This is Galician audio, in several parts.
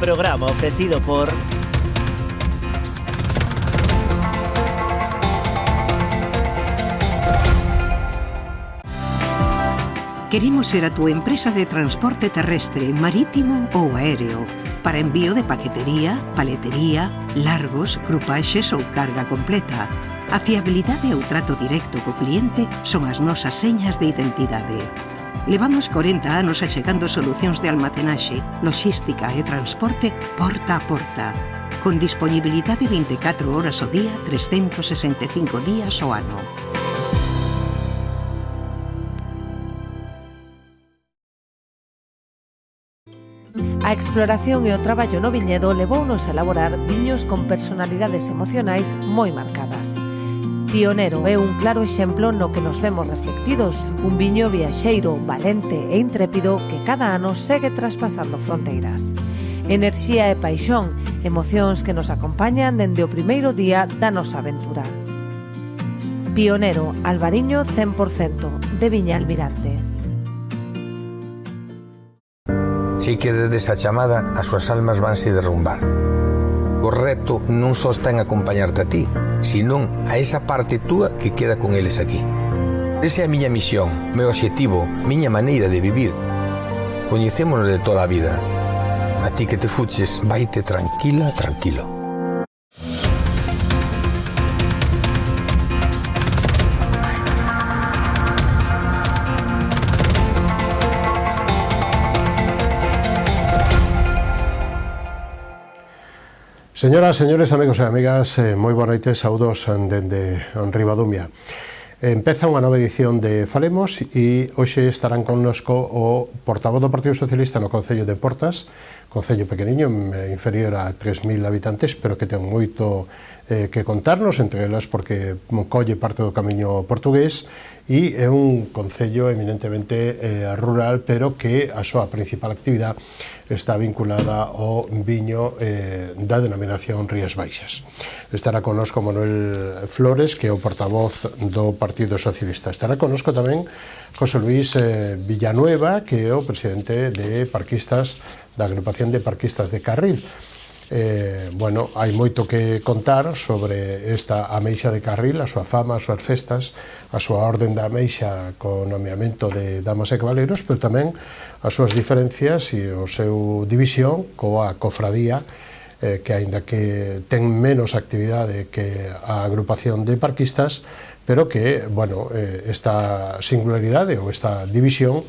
programa ofrecido por... Queremos ser a túa empresa de transporte terrestre, marítimo ou aéreo para envío de paquetería, paletería, largos, grupaxes ou carga completa. A fiabilidade e o trato directo co cliente son as nosas señas de identidade. Levamos 40 anos achegando solucións de almacenaxe, logística e transporte porta a porta, con disponibilidade 24 horas ao día, 365 días ao ano. A exploración e o traballo no viñedo levounos a elaborar viños con personalidades emocionais moi marcadas. Pionero é un claro exemplo no que nos vemos reflectidos, un viño viaxeiro, valente e intrépido que cada ano segue traspasando fronteiras. Enerxía e paixón, emocións que nos acompañan dende o primeiro día da nosa aventura. Pionero, Albariño 100%, de Viña Almirante. Si que desde esa chamada as súas almas vanse derrumbar. O reto non só está en acompañarte a ti, senón a esa parte túa que queda con eles aquí. Esa é a miña misión, meu obxectivo, miña maneira de vivir. Coñecémonos de toda a vida. A ti que te fuches, vaite tranquila, tranquilo. Señoras, señores, amigos e amigas, moi boa noite, saudos dende Ribadumia. Empeza unha nova edición de Falemos e hoxe estarán connosco o portavoz do Partido Socialista no Concello de Portas, concello pequeniño, inferior a 3.000 habitantes, pero que ten moito que contarnos, entre elas porque colle parte do camiño portugués e é un concello eminentemente rural, pero que a súa principal actividade está vinculada ao viño da denominación Rías Baixas. Estará connosco Manuel Flores, que é o portavoz do Partido Socialista. Estará connosco tamén José Luis Villanueva, que é o presidente de parquistas, da agrupación de parquistas de Carril. Bueno, hai moito que contar sobre esta ameixa de Carril, a súa fama, as súas festas, a súa orden da ameixa co nomeamento de damas e cabaleiros, pero tamén as súas diferencias e o seu división coa cofradía, que aínda que ten menos actividade que a agrupación de parquistas, pero que, bueno, esta singularidade ou esta división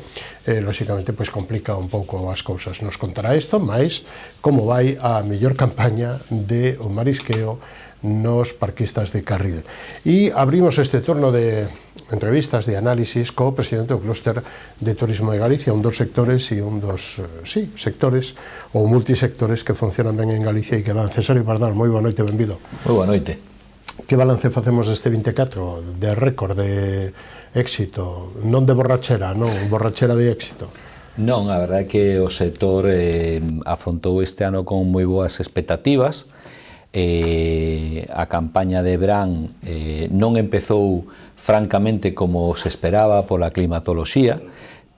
lóxicamente pois complica un pouco as cousas. Nos contará isto, máis como vai a mellor campaña de o marisqueo nos parquistas de Carril. E abrimos este turno de entrevistas, de análisis co presidente do Clúster de Turismo de Galicia, un dos sectores e un dos, sectores ou multisectores que funcionan ben en Galicia e que dan. Cesario Pardal, moi boa noite, benvido. Moi boa noite. Que balance facemos deste 24 de récord, de éxito, non de borrachera, non, borrachera de éxito? Non, a verdade é que o sector afrontou este ano con moi boas expectativas. A campaña de verán non empezou francamente como se esperaba pola climatoloxía,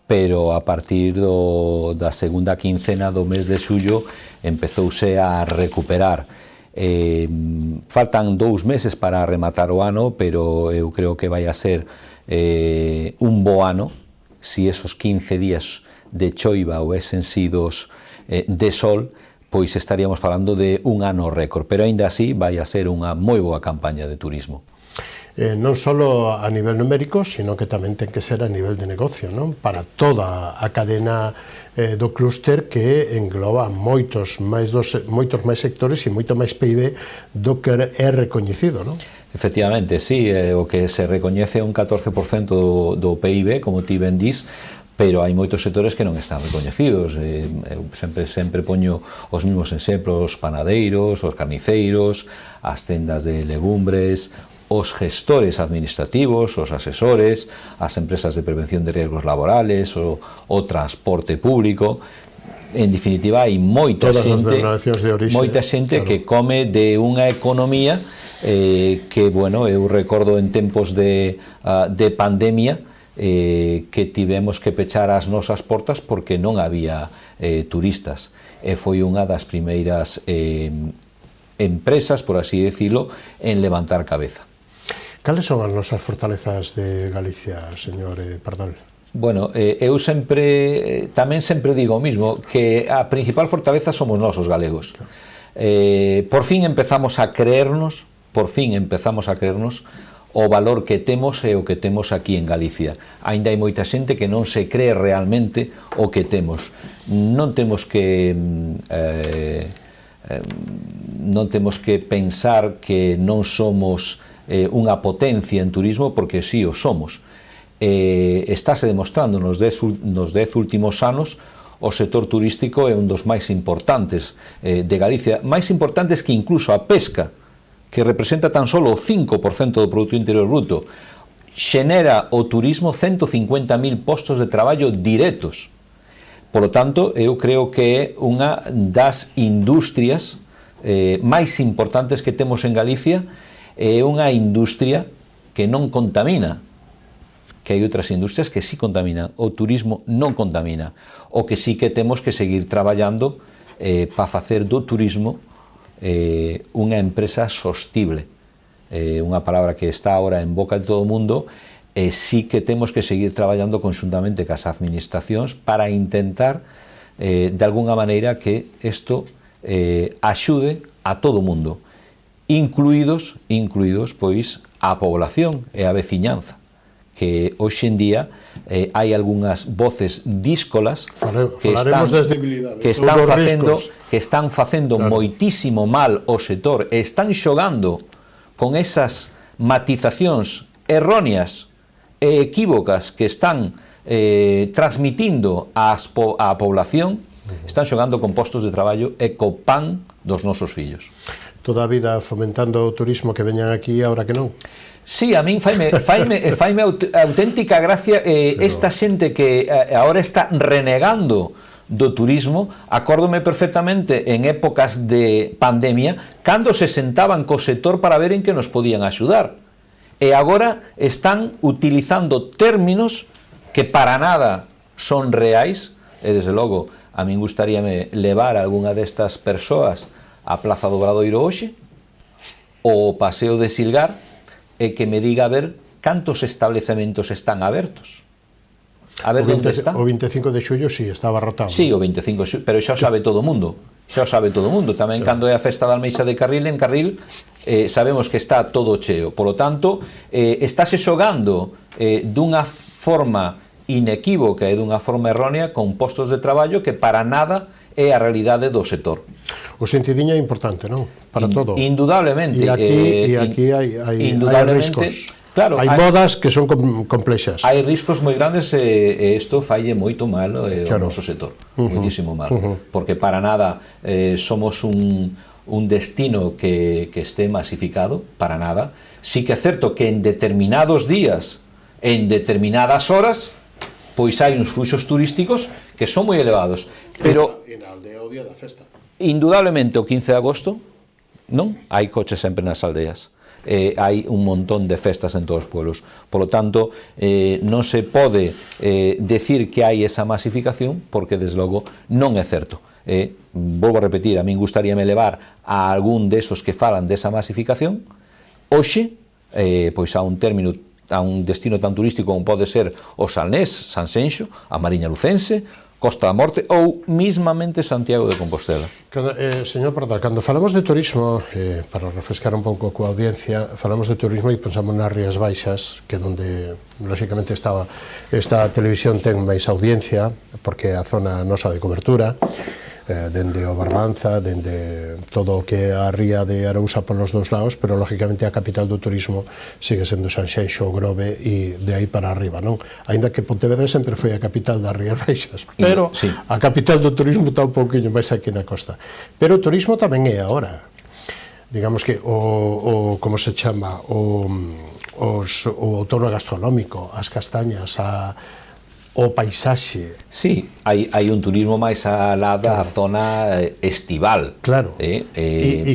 pero a partir da segunda quincena do mes de xullo empezouse a recuperar. Faltan 2 meses para rematar o ano, pero eu creo que vai a ser un bo ano se esos 15 días de choiva houvesen sidos de sol, pois estaríamos falando de un ano récord, pero aínda así vai a ser unha moi boa campaña de turismo. Non só a nivel numérico, sino que tamén ten que ser a nivel de negocio, non? Para toda a cadena do clúster que engloba moitos máis sectores e moito máis PIB do que é recoñecido, non? Efectivamente, sí, o que se recoñece é un 14% do PIB, como ti ben dís, pero hai moitos sectores que non están recoñecidos. Eu sempre poño os mesmos exemplos: os panadeiros, os carniceiros, as tendas de legumbres, os gestores administrativos, os asesores, as empresas de prevención de riesgos laborales, o transporte público. En definitiva, hai moita xente que come de unha economía que, bueno, eu recordo en tempos de pandemia, que tivemos que pechar as nosas portas porque non había turistas. E foi unha das primeiras empresas, por así decirlo, en levantar cabeza. Cales son as nosas fortalezas de Galicia, señor Pardal? Bueno, eu tamén sempre digo o mismo, que a principal fortaleza somos nós, os galegos. Por fin empezamos a creernos o valor que temos e o que temos aquí en Galicia. Aínda hai moita xente que non se cree realmente o que temos. Non temos que pensar que non somos unha potencia en turismo, porque sí o somos. Estáse demostrando nos 10 últimos anos o sector turístico é un dos máis importantes de Galicia, máis importantes que incluso a pesca, que representa tan solo o 5% do Produto Interior Bruto. Xenera o turismo 150.000 postos de traballo directos. Por lo tanto, eu creo que é unha das industrias máis importantes que temos en Galicia. É unha industria que non contamina, que hai outras industrias que sí contaminan. O turismo non contamina. O que sí que temos que seguir traballando para facer do turismo unha empresa sostible. Unha palabra que está ahora en boca de todo o mundo. Sí que temos que seguir traballando conxuntamente cas administracións para intentar de alguna maneira que isto axude a todo o mundo, incluídos pois a población e a veciñanza, que hoxe en día hai algunhas voces díscolas que están facendo claro, moitísimo mal ao sector, e están xogando con esas matizacións erróneas e equívocas que están transmitindo á población. Están xogando con postos de traballo e co pan dos nosos fillos. Toda a vida fomentando o turismo, que veñan aquí agora que non. Sí, a min faime auténtica gracia esta xente que agora está renegando do turismo. Acórdome perfectamente en épocas de pandemia, cando se sentaban co sector para ver en que nos podían axudar. E agora están utilizando términos que para nada son reais, e desde logo a min gustaríame levar a algunha destas persoas a Plaza do Obradoiro hoxe, ou o Paseo de Silgar, e que me diga a ver cantos establecementos están abertos. A ver onde están. O 25 de xullo sí, estaba rotado. Sí, o 25 de xullo, pero xa o sabe todo o mundo. Xa o sabe todo o mundo. Tamén cando é a festa da Almeixa de Carril, en Carril sabemos que está todo cheo. Por lo tanto, estáse xogando dunha forma inequívoca e dunha forma errónea con postos de traballo que para nada é a realidade do sector. O sentidiño é importante, non? Para todo. Indudablemente. E aquí hai riscos. Claro, hai modas que son complexas. Hai riscos moi grandes e isto falle moito mal ao noso sector. Moitísimo mal. Porque para nada somos un destino que este masificado, para nada. Sí que é certo que en determinados días, en determinadas horas, pois hai uns fluxos turísticos que son moi elevados, pero e na aldea o día da festa. Indudablemente o 15 de agosto, non? Hai coches sempre nas aldeas. Hai un montón de festas en todos os pueblos. Por lo tanto, non se pode decir que hai esa masificación, porque desde logo non é certo. Volvo a repetir, a min gustaríame levar a algún desos que falan desa masificación hoxe, pois a un término, a un destino tan turístico como pode ser o Salnés, Sanxenxo, a Mariña Lucense, Costa da Morte ou mismamente Santiago de Compostela. Señor Pardal, cando falamos de turismo, para refrescar un pouco coa audiencia, falamos de turismo e pensamos nas Rías Baixas, que é onde lógicamente esta televisión ten máis audiencia, porque é a zona nosa de cobertura, dende o Barbanza, dende todo o que é a ría de Arousa polos dous lados, pero lógicamente a capital do turismo sigue sendo Sanxenxo, Grove e de aí para arriba, non? Aínda que Pontevedra sempre foi a capital das Rías Baixas, pero sí, a capital do turismo está un pouquinho máis aquí na costa. Pero o turismo tamén é agora. Digamos que como se chama, o outono gastronómico, as castañas, o paisaxe. Sí, hai un turismo máis alá da zona estival. Claro, e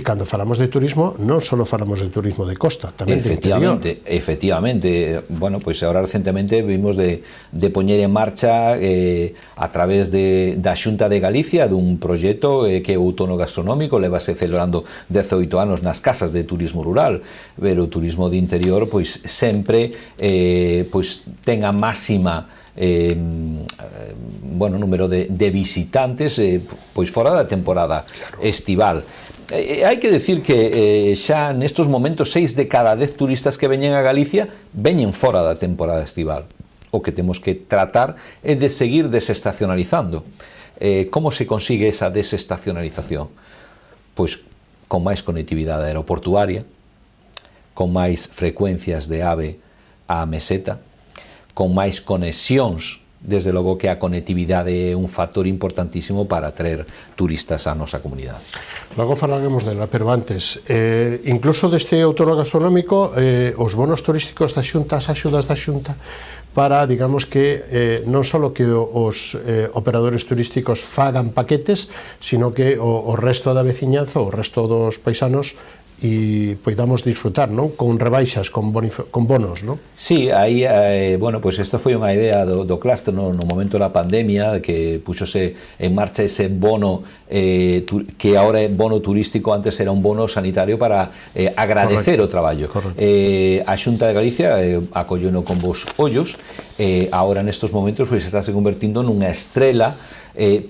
cando falamos de turismo non só falamos de turismo de costa, tamén de interior. Efectivamente, bueno, pois agora recentemente vimos de poñer en marcha a través da Xunta de Galicia dun proxecto que é o outono gastronómico, levase celebrando 18 anos nas casas de turismo rural, pero o turismo de interior pois sempre pois ten a máxima número de visitantes pois fora da temporada estival. Hai que decir que xa nestos momentos 6 de cada 10 turistas que veñen a Galicia veñen fora da temporada estival. O que temos que tratar é de seguir desestacionalizando. Como se consigue esa desestacionalización? Pois con máis conectividade aeroportuaria, con máis frecuencias de AVE á meseta, con máis conexións, desde logo que a conectividade é un factor importantísimo para atraer turistas á nosa comunidade. Logo falaremos dela, pero antes, incluso deste outono gastronómico, os bonos turísticos da Xunta, as axudas da Xunta, para, digamos que, non só que os operadores turísticos fagan paquetes, sino que o resto da veciñanza, o resto dos paisanos, e poidamos disfrutar, non? Con rebaixas, con bonos, non? Sí, aí, bueno, pois esta foi unha idea do clúster no momento da pandemia, que puxose en marcha ese bono que agora é bono turístico, antes era un bono sanitario para agradecer o traballo. A Xunta de Galicia acollono con vos ollos, agora nestes momentos pois está se convertindo nunha estrela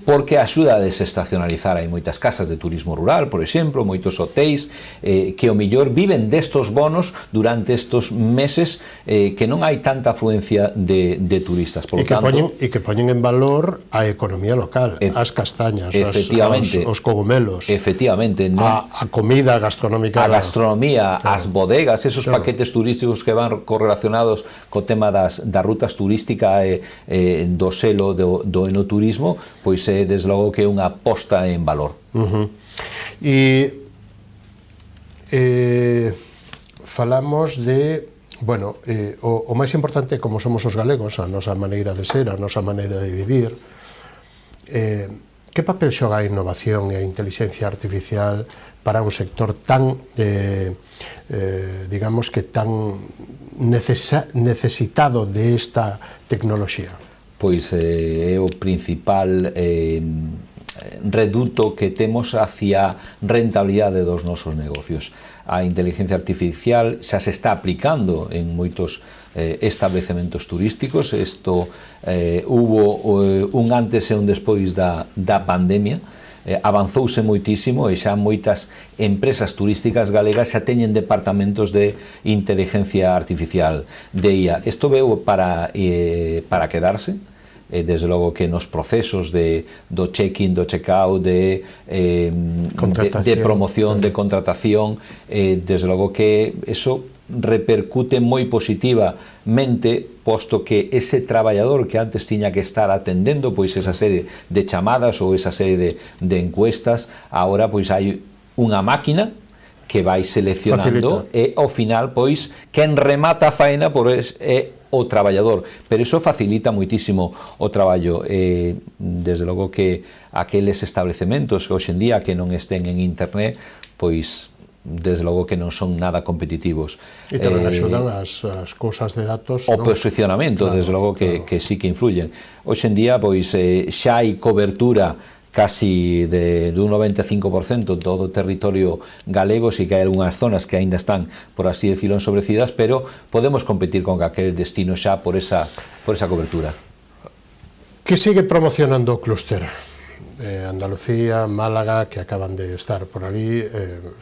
porque axuda a desestacionalizar. Hai moitas casas de turismo rural, por exemplo, moitos hotéis que o millor viven destos bonos durante estos meses que non hai tanta afluencia de turistas. Por tanto, que poñen en valor a economía local, as castañas, os cogumelos, a comida gastronómica, a gastronomía, as bodegas, esos paquetes turísticos que van correlacionados co tema das rutas turísticas do selo do enoturismo, pois é desde logo que é unha posta en valor. Falamos de, bueno, o máis importante como somos os galegos, a nosa maneira de ser, a nosa maneira de vivir. Que papel xoga a innovación e a inteligencia artificial para un sector tan, digamos que tan necesitado de esta tecnoloxía? Pois é o principal reduto que temos hacia rentabilidade dos nosos negocios. A inteligencia artificial xa se está aplicando en moitos establecementos turísticos. Isto hubo un antes e un despois da pandemia. Avanzouse moitísimo e xa moitas empresas turísticas galegas xa teñen departamentos de inteligencia artificial, de IA. Isto veu para quedarse, desde logo que nos procesos do check-in, do check-out, de promoción, de contratación, desde logo que eso repercute moi positivamente, posto que ese traballador que antes tiña que estar atendendo pois esa serie de chamadas ou esa serie de encuestas, agora pois hai unha máquina que vai seleccionando e ao final pois quen remata a faena é o traballador, pero iso facilita moitísimo o traballo. Desde logo que aqueles establecementos que hoxe en día que non estén en internet, pois desde logo que non son nada competitivos. E tamén axudan as cousas de datos, o posicionamento, desde logo que sí que influyen. Hoxe en día pois xa hai cobertura casi dun 95% todo o territorio galego, si que hai algunhas zonas que aínda están, por así decirlo, ensobrecidas, pero podemos competir con aquel destino xa por esa cobertura. Que sigue promocionando o clúster? Andalucía, Málaga, que acaban de estar por ali,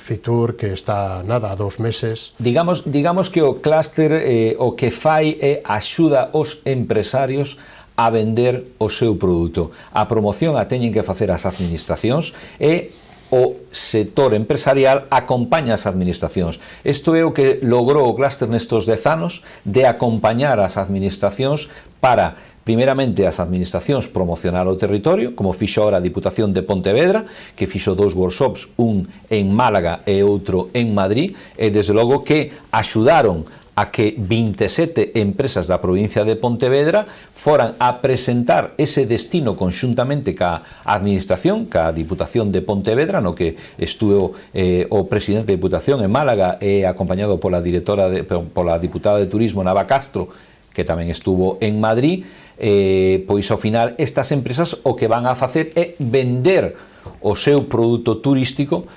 Fitur, que está nada, a 2 meses. Digamos que o clúster o que fai é axuda aos empresarios a vender o seu produto. A promoción a teñen que facer as administracións e o sector empresarial acompaña as administracións. Isto é o que logrou o clúster nestes 10 anos, de acompañar as administracións para, primeramente, as administracións promocionar o territorio, como fixo ahora a Diputación de Pontevedra, que fixo 2 workshops, un en Málaga e outro en Madrid, e desde logo que axudaron a que 27 empresas da provincia de Pontevedra foran a presentar ese destino conxuntamente ca administración, ca Diputación de Pontevedra, no que estuvo o presidente da Diputación en Málaga e acompañado pola diputada de Turismo Nava Castro, que tamén estuvo en Madrid. Pois ao final estas empresas o que van a facer é vender o seu produto turístico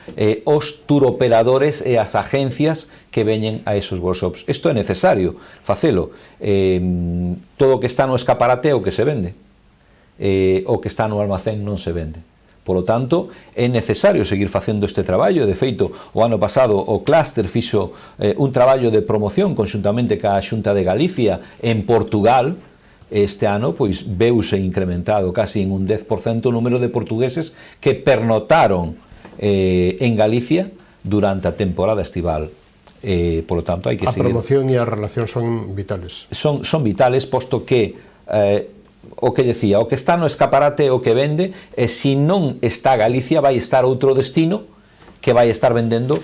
aos turoperadores e as agencias que veñen a esos workshops. Isto é necesario facelo. Todo o que está no escaparate é o que se vende, o que está no almacén non se vende. Polo tanto, é necesario seguir facendo este traballo. De feito, o ano pasado o Cluster fixo un traballo de promoción conxuntamente ca Xunta de Galicia en Portugal. Este ano, pois, veuse incrementado casi en un 10% o número de portugueses que pernotaron en Galicia durante a temporada estival. Por lo tanto, hai que seguir... A promoción e a relación son vitales. Son vitales, posto que o que decía, o que está no escaparate o que vende, e se non está Galicia, vai estar outro destino que vai estar vendendo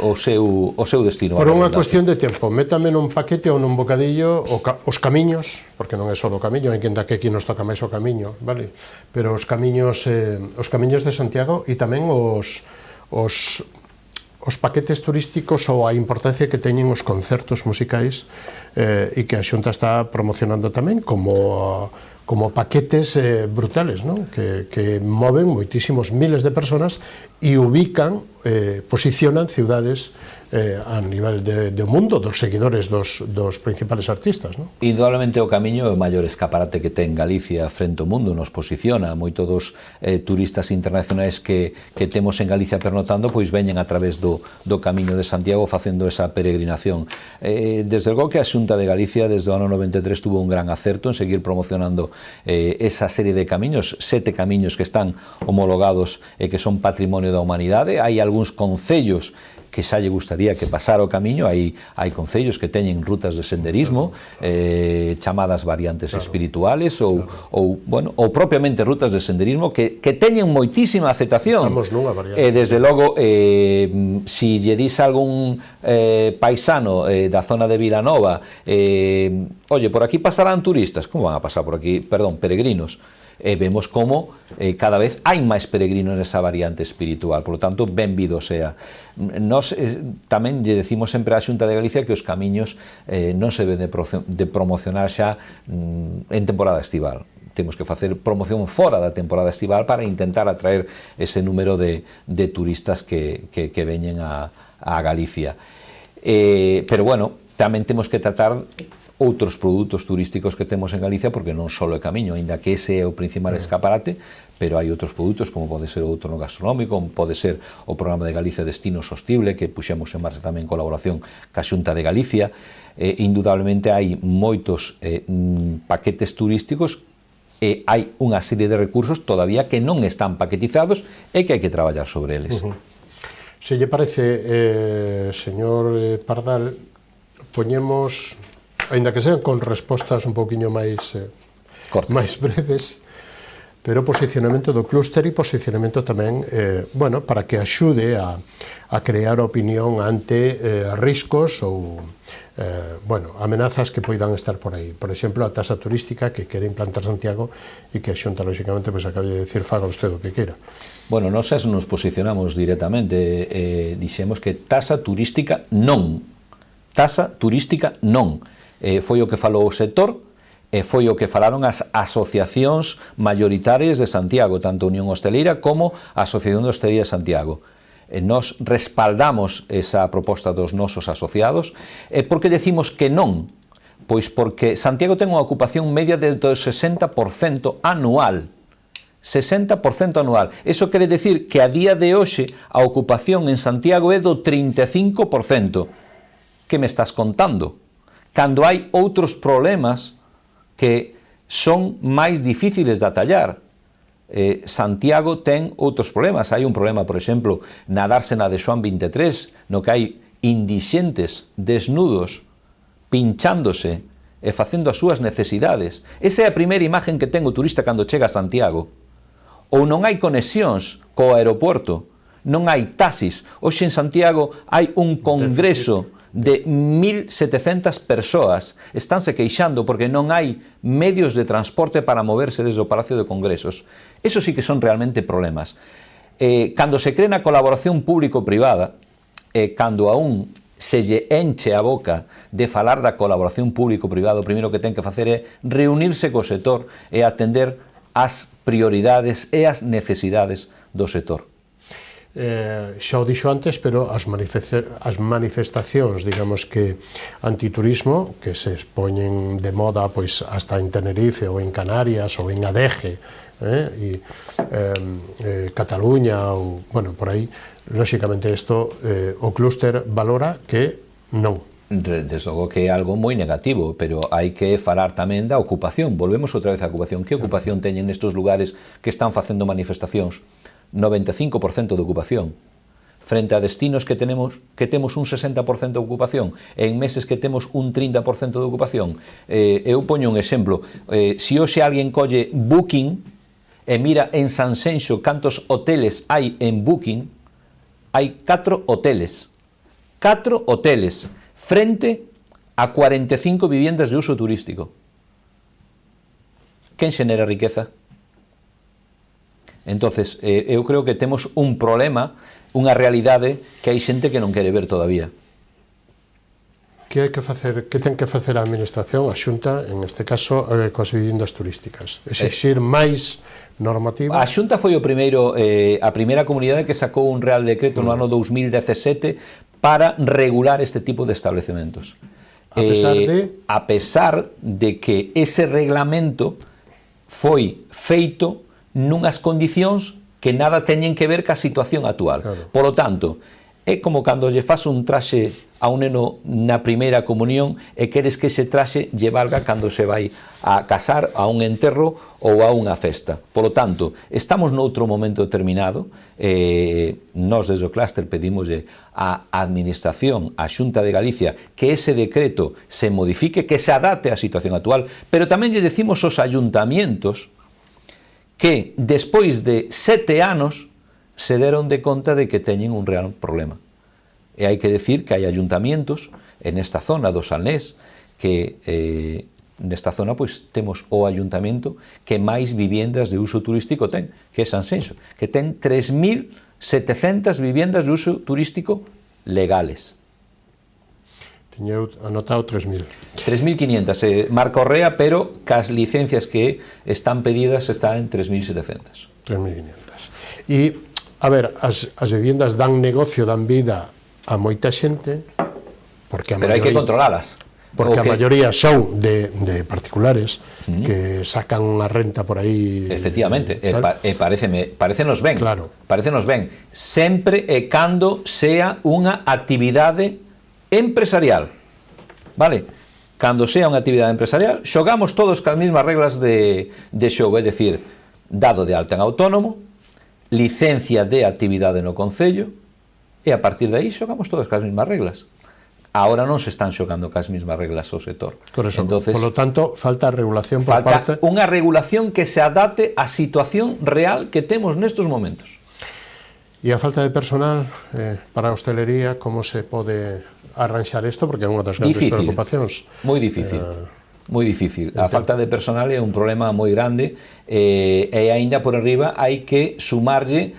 o seu destino. Por unha cuestión de tempo, métame nun paquete ou nun bocadillo os camiños, porque non é só o camiño, hai que entender que aquí nos toca máis o camiño, vale? Pero os camiños de Santiago e tamén os paquetes turísticos ou a importancia que teñen os concertos musicais e que a Xunta está promocionando tamén como paquetes brutales, ¿no? que moven moitísimos miles de personas e ubican, posicionan ciudades a nivel do mundo, dos seguidores dos principales artistas, ¿no? Indudablemente o camiño é o maior escaparate que ten Galicia frente ao mundo, nos posiciona. Moitos dos turistas internacionais que temos en Galicia pernotando, pois veñen a través do Camiño de Santiago facendo esa peregrinación. Desde logo que a Xunta de Galicia desde o ano 93 tuvo un gran acerto en seguir promocionando esa serie de camiños, 7 camiños que están homologados e que son patrimonio da humanidade. Hai algúns concellos que xa lle gustaría que pasara o camiño, hai concellos que teñen rutas de senderismo, chamadas variantes espirituales ou propiamente rutas de senderismo que teñen moitísima aceptación. Desde logo, si lle dis algún paisano da zona de Vilanova, oye, por aquí pasarán turistas, como van a pasar por aquí? Perdón, peregrinos. Vemos como cada vez hai máis peregrinos nesa variante espiritual, por lo tanto, benvido sea. Nos tamén lle decimos sempre á Xunta de Galicia que os camiños non se deben de promocionar xa en temporada estival. Temos que facer promoción fora da temporada estival para intentar atraer ese número de turistas que veñen a Galicia. Pero bueno, tamén temos que tratar outros produtos turísticos que temos en Galicia, porque non só é camiño, aínda que ese é o principal escaparate, pero hai outros produtos como pode ser o outono gastronómico, como pode ser o programa de Galicia Destino Sostible, que puxemos en marcha tamén en colaboración ca Xunta de Galicia. Indudablemente hai moitos paquetes turísticos e hai unha serie de recursos todavía que non están paquetizados e que hai que traballar sobre eles. Se lle parece, señor Pardal, poñemos, aínda que sean con respostas un pouquiño máis breves, pero posicionamento do clúster e posicionamento tamén, para que axude a crear opinión ante riscos ou amenazas que poidan estar por aí. Por exemplo, a tasa turística que quere implantar Santiago e que a Xunta, lóxicamente, acabe de decir, faga usted o que queira. Bueno, nós nos posicionamos directamente, dixemos que tasa turística non. Tasa turística non. Foi o que falou o sector, e foi o que falaron as asociacións mayoritarias de Santiago, tanto a Unión Hosteleira como a Asociación de Hostelería de Santiago. Nos respaldamos esa proposta dos nosos asociados. Por que decimos que non? Pois porque Santiago ten unha ocupación media del 60% anual. 60% anual. Eso quere decir que a día de hoxe a ocupación en Santiago é do 35%. Que me estás contando? Cando hai outros problemas que son máis difíciles de atallar. Santiago ten outros problemas. Hai un problema, por exemplo, na dársena de Xoán 23, no que hai indixentes desnudos pinchándose e facendo as súas necesidades. Esa é a primeira imagen que ten o turista cando chega a Santiago. Ou non hai conexións co aeroporto, non hai taxis. Hoxe en Santiago hai un congreso de 1.700 persoas estánse queixando porque non hai medios de transporte para moverse desde o Palacio de Congresos. Eso sí que son realmente problemas. Cando se cree na colaboración público-privada, cando aún se lle enche a boca de falar da colaboración público-privada, o primeiro que ten que facer é reunirse co sector e atender as prioridades e as necesidades do sector. Xa o dixo antes, pero as manifestacións, digamos que antiturismo, que se expoñen de moda pois hasta en Tenerife ou en Canarias ou en Adeje, Cataluña ou, bueno, por aí, lóxicamente isto o clúster valora que non. Desde logo que é algo moi negativo, pero hai que falar tamén da ocupación. Volvemos outra vez á ocupación. Que ocupación teñen nestes lugares que están facendo manifestacións? 95% de ocupación. Frente a destinos que temos un 60% de ocupación, en meses que temos un 30% de ocupación. Eu poño un exemplo. Se hoxe alguén colle Booking e mira en Sanxenxo cantos hoteles hai en Booking, hai 4 hoteles. 4 hoteles frente a 45 viviendas de uso turístico. Quen xenera riqueza? Entonces, eu creo que temos un problema, unha realidade que hai xente que non quere ver todavía. Que hai que facer, que ten que facer a Administración, a Xunta, en este caso, coas viviendas turísticas? Exixir máis normativa? A Xunta foi a primeira comunidade que sacou un Real Decreto no ano 2017 para regular este tipo de establecementos. A pesar de que ese reglamento foi feito nunhas condicións que nada teñen que ver ca situación actual. Claro. Polo tanto, é como cando lle faz un traxe a un neno na primeira comunión e queres que ese traxe lle valga cando se vai a casar, a un enterro ou a unha festa. Polo tanto, estamos noutro momento determinado, nós desde o clúster pedimoslle á Administración, á Xunta de Galicia, que ese decreto se modifique, que se adapte á situación actual, pero tamén lle decimos aos ayuntamientos que despois de 7 anos se deron de conta de que teñen un real problema. E hai que decir que hai ayuntamientos en esta zona do Salnés que nesta zona pois temos o ayuntamento que máis viviendas de uso turístico ten, que é Sanxenxo, que ten 3.700 viviendas de uso turístico legales. Tiñeu anotado 3.000. 3.500, marca Orrea, pero cas licencias que están pedidas está en 3.700. 3.500. E, a ver, as viviendas dan negocio, dan vida a moita xente, porque a pero hai que controlalas. Porque a maioría son de particulares que sacan unha renta por aí. Efectivamente, parecenos ben. Claro. Parecenos ben. Sempre e cando sea unha actividade empresarial, vale? Cando sea unha actividade empresarial, xogamos todos cas mesmas reglas de xogo, é dicir, dado de alta en autónomo, licencia de actividade no Concello, e a partir de aí xogamos todos cas mesmas reglas. Ahora non se están xogando cas mesmas reglas ao sector. Por eso, entonces, por lo tanto, falta regulación por parte... Falta unha regulación que se adapte á situación real que temos nestes momentos. E a falta de personal para a hostelería, como se pode arranxar isto? Porque é unha das grandes preocupacións. Moi difícil, moi difícil. A falta de personal é un problema moi grande e aínda por arriba hai que sumarlle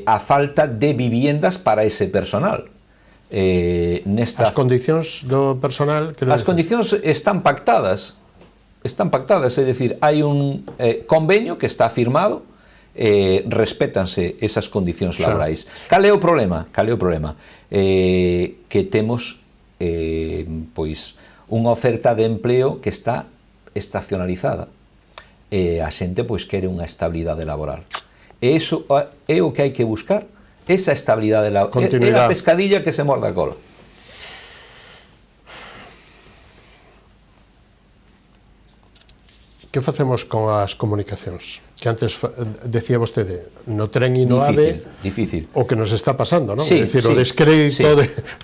a falta de viviendas para ese personal. As condicións do personal... As condicións están pactadas, é dicir, hai un convenio que está firmado, respétanse esas condicións laborais. Cal é o problema? Que temos pois unha oferta de empleo que está estacionalizada e a xente pois quere unha estabilidade laboral. E iso é o que hai que buscar, esa estabilidade laboral. É a pescadilla que se morde a cola. Que facemos con as comunicacións? Que antes decía vostede, no tren e no AVE, difícil. O que nos está pasando, non? Sí, é dicir, o descrédito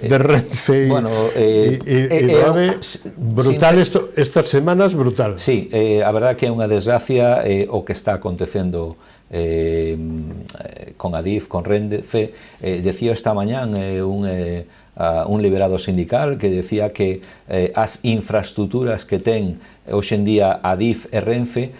de Renfe e do AVE, brutal estas semanas, brutal. Sí, a verdade que é unha desgracia o que está acontecendo con Adif, con Renfe. Decía esta mañán un liberado sindical que decía que as infraestructuras que ten hoxe en día Adif e Renfe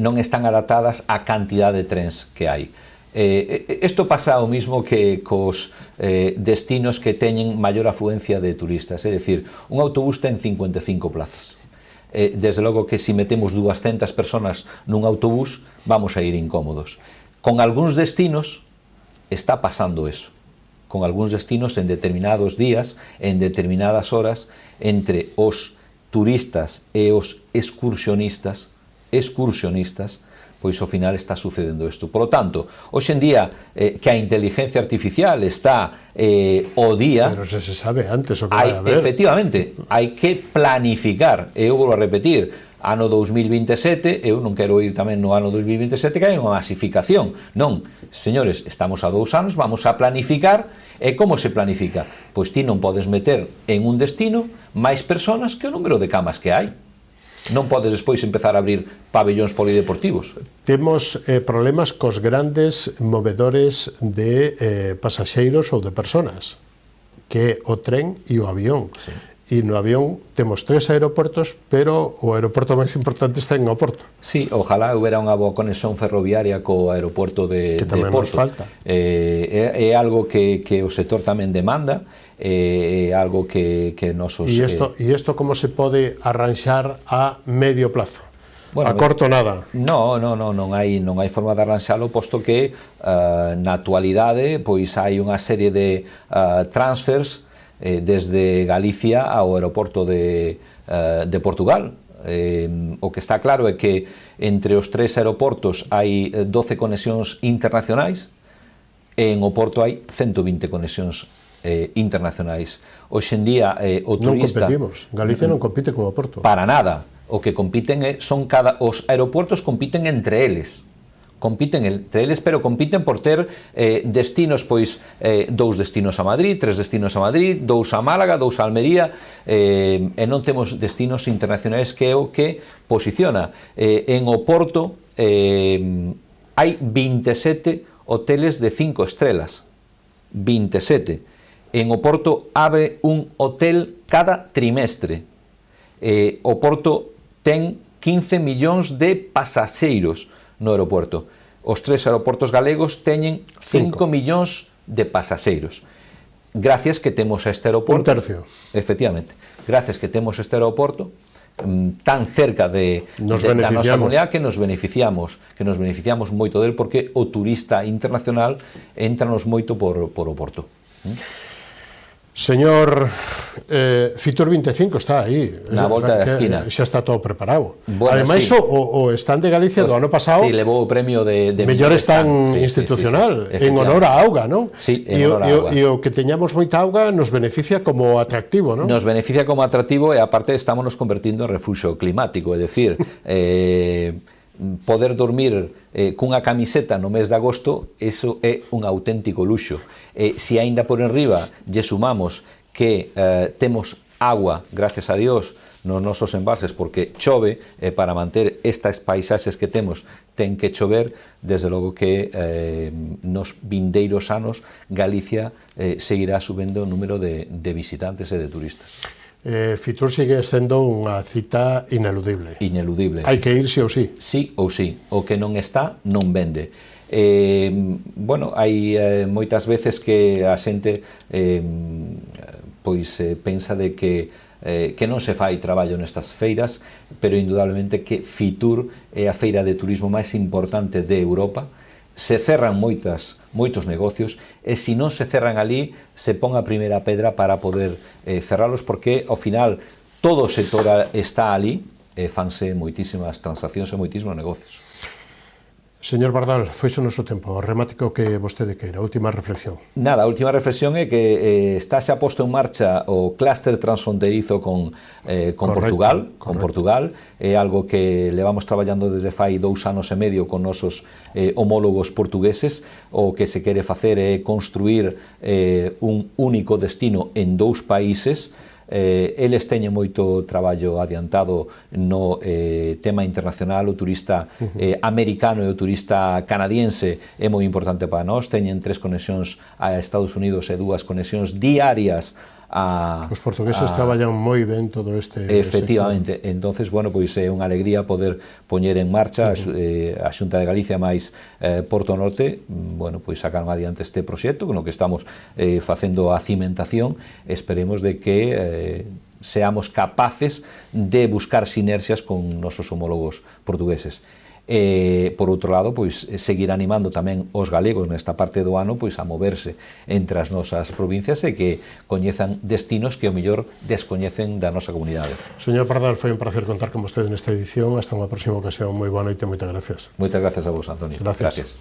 non están adaptadas á cantidade de trens que hai. Isto pasa o mismo que cos destinos que teñen maior afluencia de turistas, é dicir, un autobús ten 55 plazas. Desde logo que se metemos 200 personas nun autobús vamos a ir incómodos. Con algúns destinos está pasando eso. Con algúns destinos en determinados días, en determinadas horas, entre os turistas e os excursionistas, pois ao final está sucedendo isto. Por lo tanto, hoxe en día que a inteligencia artificial está o día... Pero se sabe antes o que vai haber. Efectivamente, hai que planificar, e eu vou a repetir, ano 2027, eu non quero ir tamén no ano 2027 que hai unha masificación. Non, señores, estamos a 2 anos, vamos a planificar, e como se planifica? Pois ti non podes meter en un destino máis personas que o número de camas que hai. Non podes despois empezar a abrir pabellóns polideportivos. Temos problemas cos grandes movedores de pasaxeiros ou de personas, que é o tren e o avión. Sí. E no avión temos 3 aeroportos, pero o aeroporto máis importante está en Oporto. Sí, ojalá houbera unha boa conexión ferroviaria co aeroporto de Porto. Nos falta. É algo que o sector tamén demanda, é algo que nosos... E isto como se pode arranxar a medio plazo? Bueno, a corto nada. Non hai forma de arranxalo, posto que na actualidade pois hai unha serie de transfers desde Galicia ao aeroporto de Portugal. O que está claro é que entre os 3 aeroportos hai 12 conexións internacionais e en Oporto hai 120 conexións internacionais. Hoxe en día o turista... Non competimos, Galicia non compite con Oporto. Para nada. O que compiten os aeroportos compiten entre eles. Pero compiten por ter destinos, pois 2 destinos a Madrid, 3 destinos a Madrid, 2 a Málaga, 2 a Almería, e non temos destinos internacionais, que é o que posiciona. En Oporto hai 27 hoteles de 5 estrelas. 27. En Oporto abre un hotel cada trimestre. Oporto ten 15 millóns de pasaxeiros no aeroporto. Os 3 aeroportos galegos teñen 5 millóns de pasaxeiros. Gracias que temos este aeroporto... Un tercio. Efectivamente. Gracias que temos este aeroporto tan cerca da nosa comunidade que nos beneficiamos moito del, porque o turista internacional entranos moito por Oporto. Señor, Fitur 25 está aí. Na volta da esquina. Xa está todo preparado. Bueno, ademais, sí. o stand de Galicia do ano pasado... Sí, levou o premio de mellor stand institucional, en honor a auga, non? Sí, en honor a auga. E o que teñamos moita auga nos beneficia como atractivo, non? Nos beneficia como atractivo, e aparte estamos nos convertindo en refugio climático, é dicir... poder dormir cunha camiseta no mes de agosto, eso é un auténtico luxo. Se aínda por enriba lle sumamos que temos agua, gracias a Dios, nos nosos embalses, porque chove, para manter estas paisaxes que temos ten que chover, desde logo que nos vindeiros anos Galicia seguirá subendo o número de visitantes e de turistas. Fitur sigue sendo unha cita ineludible. Ineludible. Hai que ir sí ou sí. Sí ou sí. O que non está, non vende. Bueno, hai moitas veces que a xente pensa de que non se fai traballo nestas feiras, pero indudablemente que Fitur é a feira de turismo máis importante de Europa. Se cerran moitos negocios, e se non se cerran ali, se pon a primeira pedra para poder cerralos, porque ao final todo o sector está ali e fanse moitísimas transaccións e moitísimos negocios. Señor Bardal, foise o noso tempo, remático que vostede queira, última reflexión. Nada, a última reflexión é que está xa posto en marcha o clúster transfronterizo con Portugal. Con Portugal é algo que levamos traballando desde fai 2 anos e medio con nosos homólogos portugueses. O que se quere facer é construir un único destino en 2 países, eles teñen moito traballo adiantado no tema internacional, o turista americano e o turista canadiense é moi importante para nós, teñen 3 conexións a Estados Unidos e 2 conexións diarias os portugueses traballan moi ben todo este efectivamente, sector. Entonces, bueno, pois é unha alegría poder poñer en marcha a Xunta de Galicia máis Porto Norte, bueno, pois sacaron adiante este proxecto con o que estamos facendo a cimentación, esperemos de que seamos capaces de buscar sinerxias con nosos homólogos portugueses. Por outro lado, pois seguir animando tamén os galegos nesta parte do ano pois a moverse entre as nosas provincias e que coñezan destinos que ao mellor descoñecen da nosa comunidade. Señor Pardal, foi un placer contar con vostede nesta edición. Hasta unha próxima ocasión. Moi boa noite, moitas gracias. Moitas gracias a vos, Antonio. Gracias.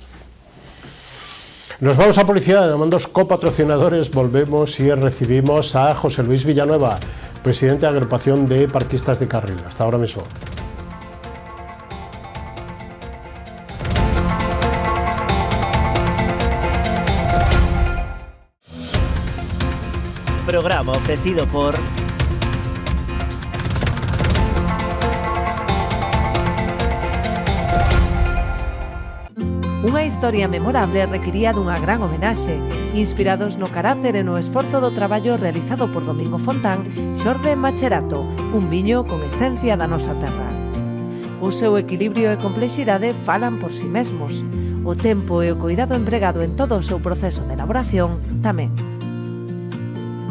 Nos vamos a publicidade, llamando aos copatrocinadores. Volvemos e recibimos a José Luis Villanueva, presidente da Agrupación de Parquistas de Carril. Hasta ahora mismo. Programa ofrecido por Unha historia memorable requiría dunha gran homenaxe, inspirados no carácter e no esforzo do traballo realizado por Domingo Fontán, xorde Macherato, un viño con esencia da nosa terra. O seu equilibrio e complexidade falan por si mesmos. O tempo e o cuidado empregado en todo o seu proceso de elaboración tamén.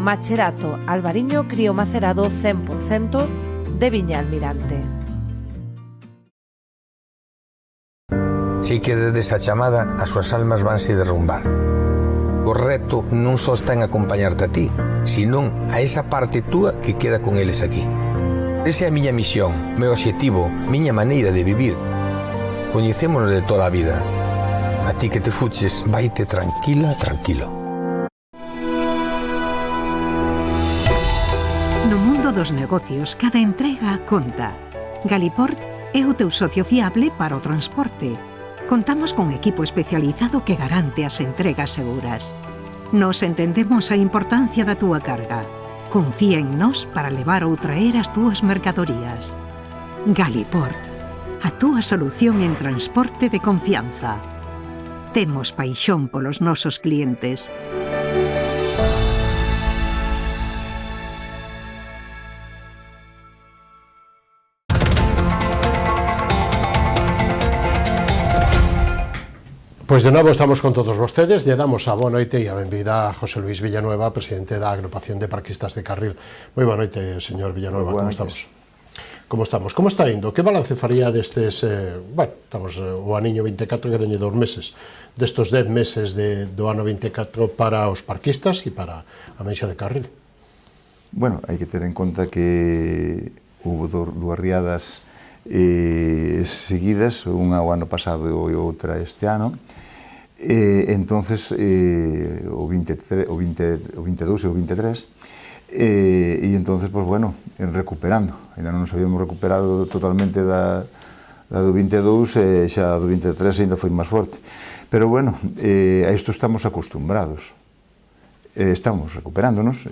Macherato, albariño crío macerado 100% de Viña Almirante. Si que desde esa chamada as súas almas vanse derrumbar. O reto non só está en acompañarte a ti, senón a esa parte túa que queda con eles aquí. Esa é a miña misión, meu obxectivo, miña maneira de vivir. Coñecémonos de toda a vida. A ti que te fuches, vaite tranquila, tranquilo. No mundo dos negocios, cada entrega conta. Galiport é o teu socio fiable para o transporte. Contamos con equipo especializado que garante as entregas seguras. Nos entendemos a importancia da túa carga. Confía en nós para levar ou traer as túas mercadorías. Galiport, a túa solución en transporte de confianza. Temos paixón polos nosos clientes. Pois de novo estamos con todos vostedes. Lle damos a boa noite e a benvida a José Luis Villanueva, presidente da Agrupación de Parquistas de Carril. Moi boa noite, señor Villanueva, como estamos? Como estamos? Como está indo? Que balance faría destes, estamos o aniño 24 que teñe 2 meses, destos 10 meses do ano 24 para os parquistas e para a Meixa de Carril? Bueno, hai que ter en conta que houve 2 riadas seguidas, unha o ano pasado e outra este ano. Entonces o 22 e o 23 e entonces, pues bueno, recuperando, ainda non nos habíamos recuperado totalmente da do 22 e xa do 23 ainda foi máis forte, pero bueno, a isto estamos acostumbrados, estamos recuperándonos,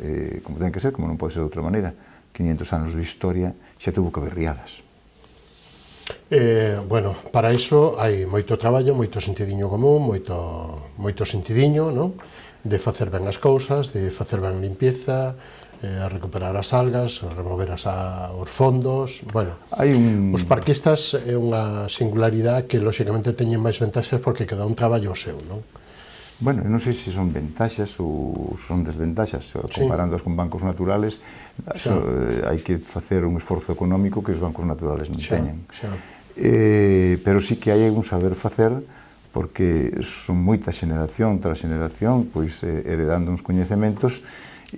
como ten que ser, como non pode ser de outra maneira. 500 anos de historia xa tuvo que haber riadas. Bueno, para iso hai moito traballo, moito sentidiño común, moito sentidiño, non? De facer ben as cousas, de facer ben limpieza, a recuperar as algas, a remover os fondos. Bueno, os parquistas é unha singularidade que lóxicamente teñen máis ventaxas porque cada un traballo o seu, non? Bueno, non sei se son ventaxas ou son desventaxas, comparándoas con bancos naturales, hai que facer un esforzo económico que os bancos naturales non teñen. Pero sí que hai un saber facer, porque son moita xeneración tras xeneración, pois heredando uns coñecementos,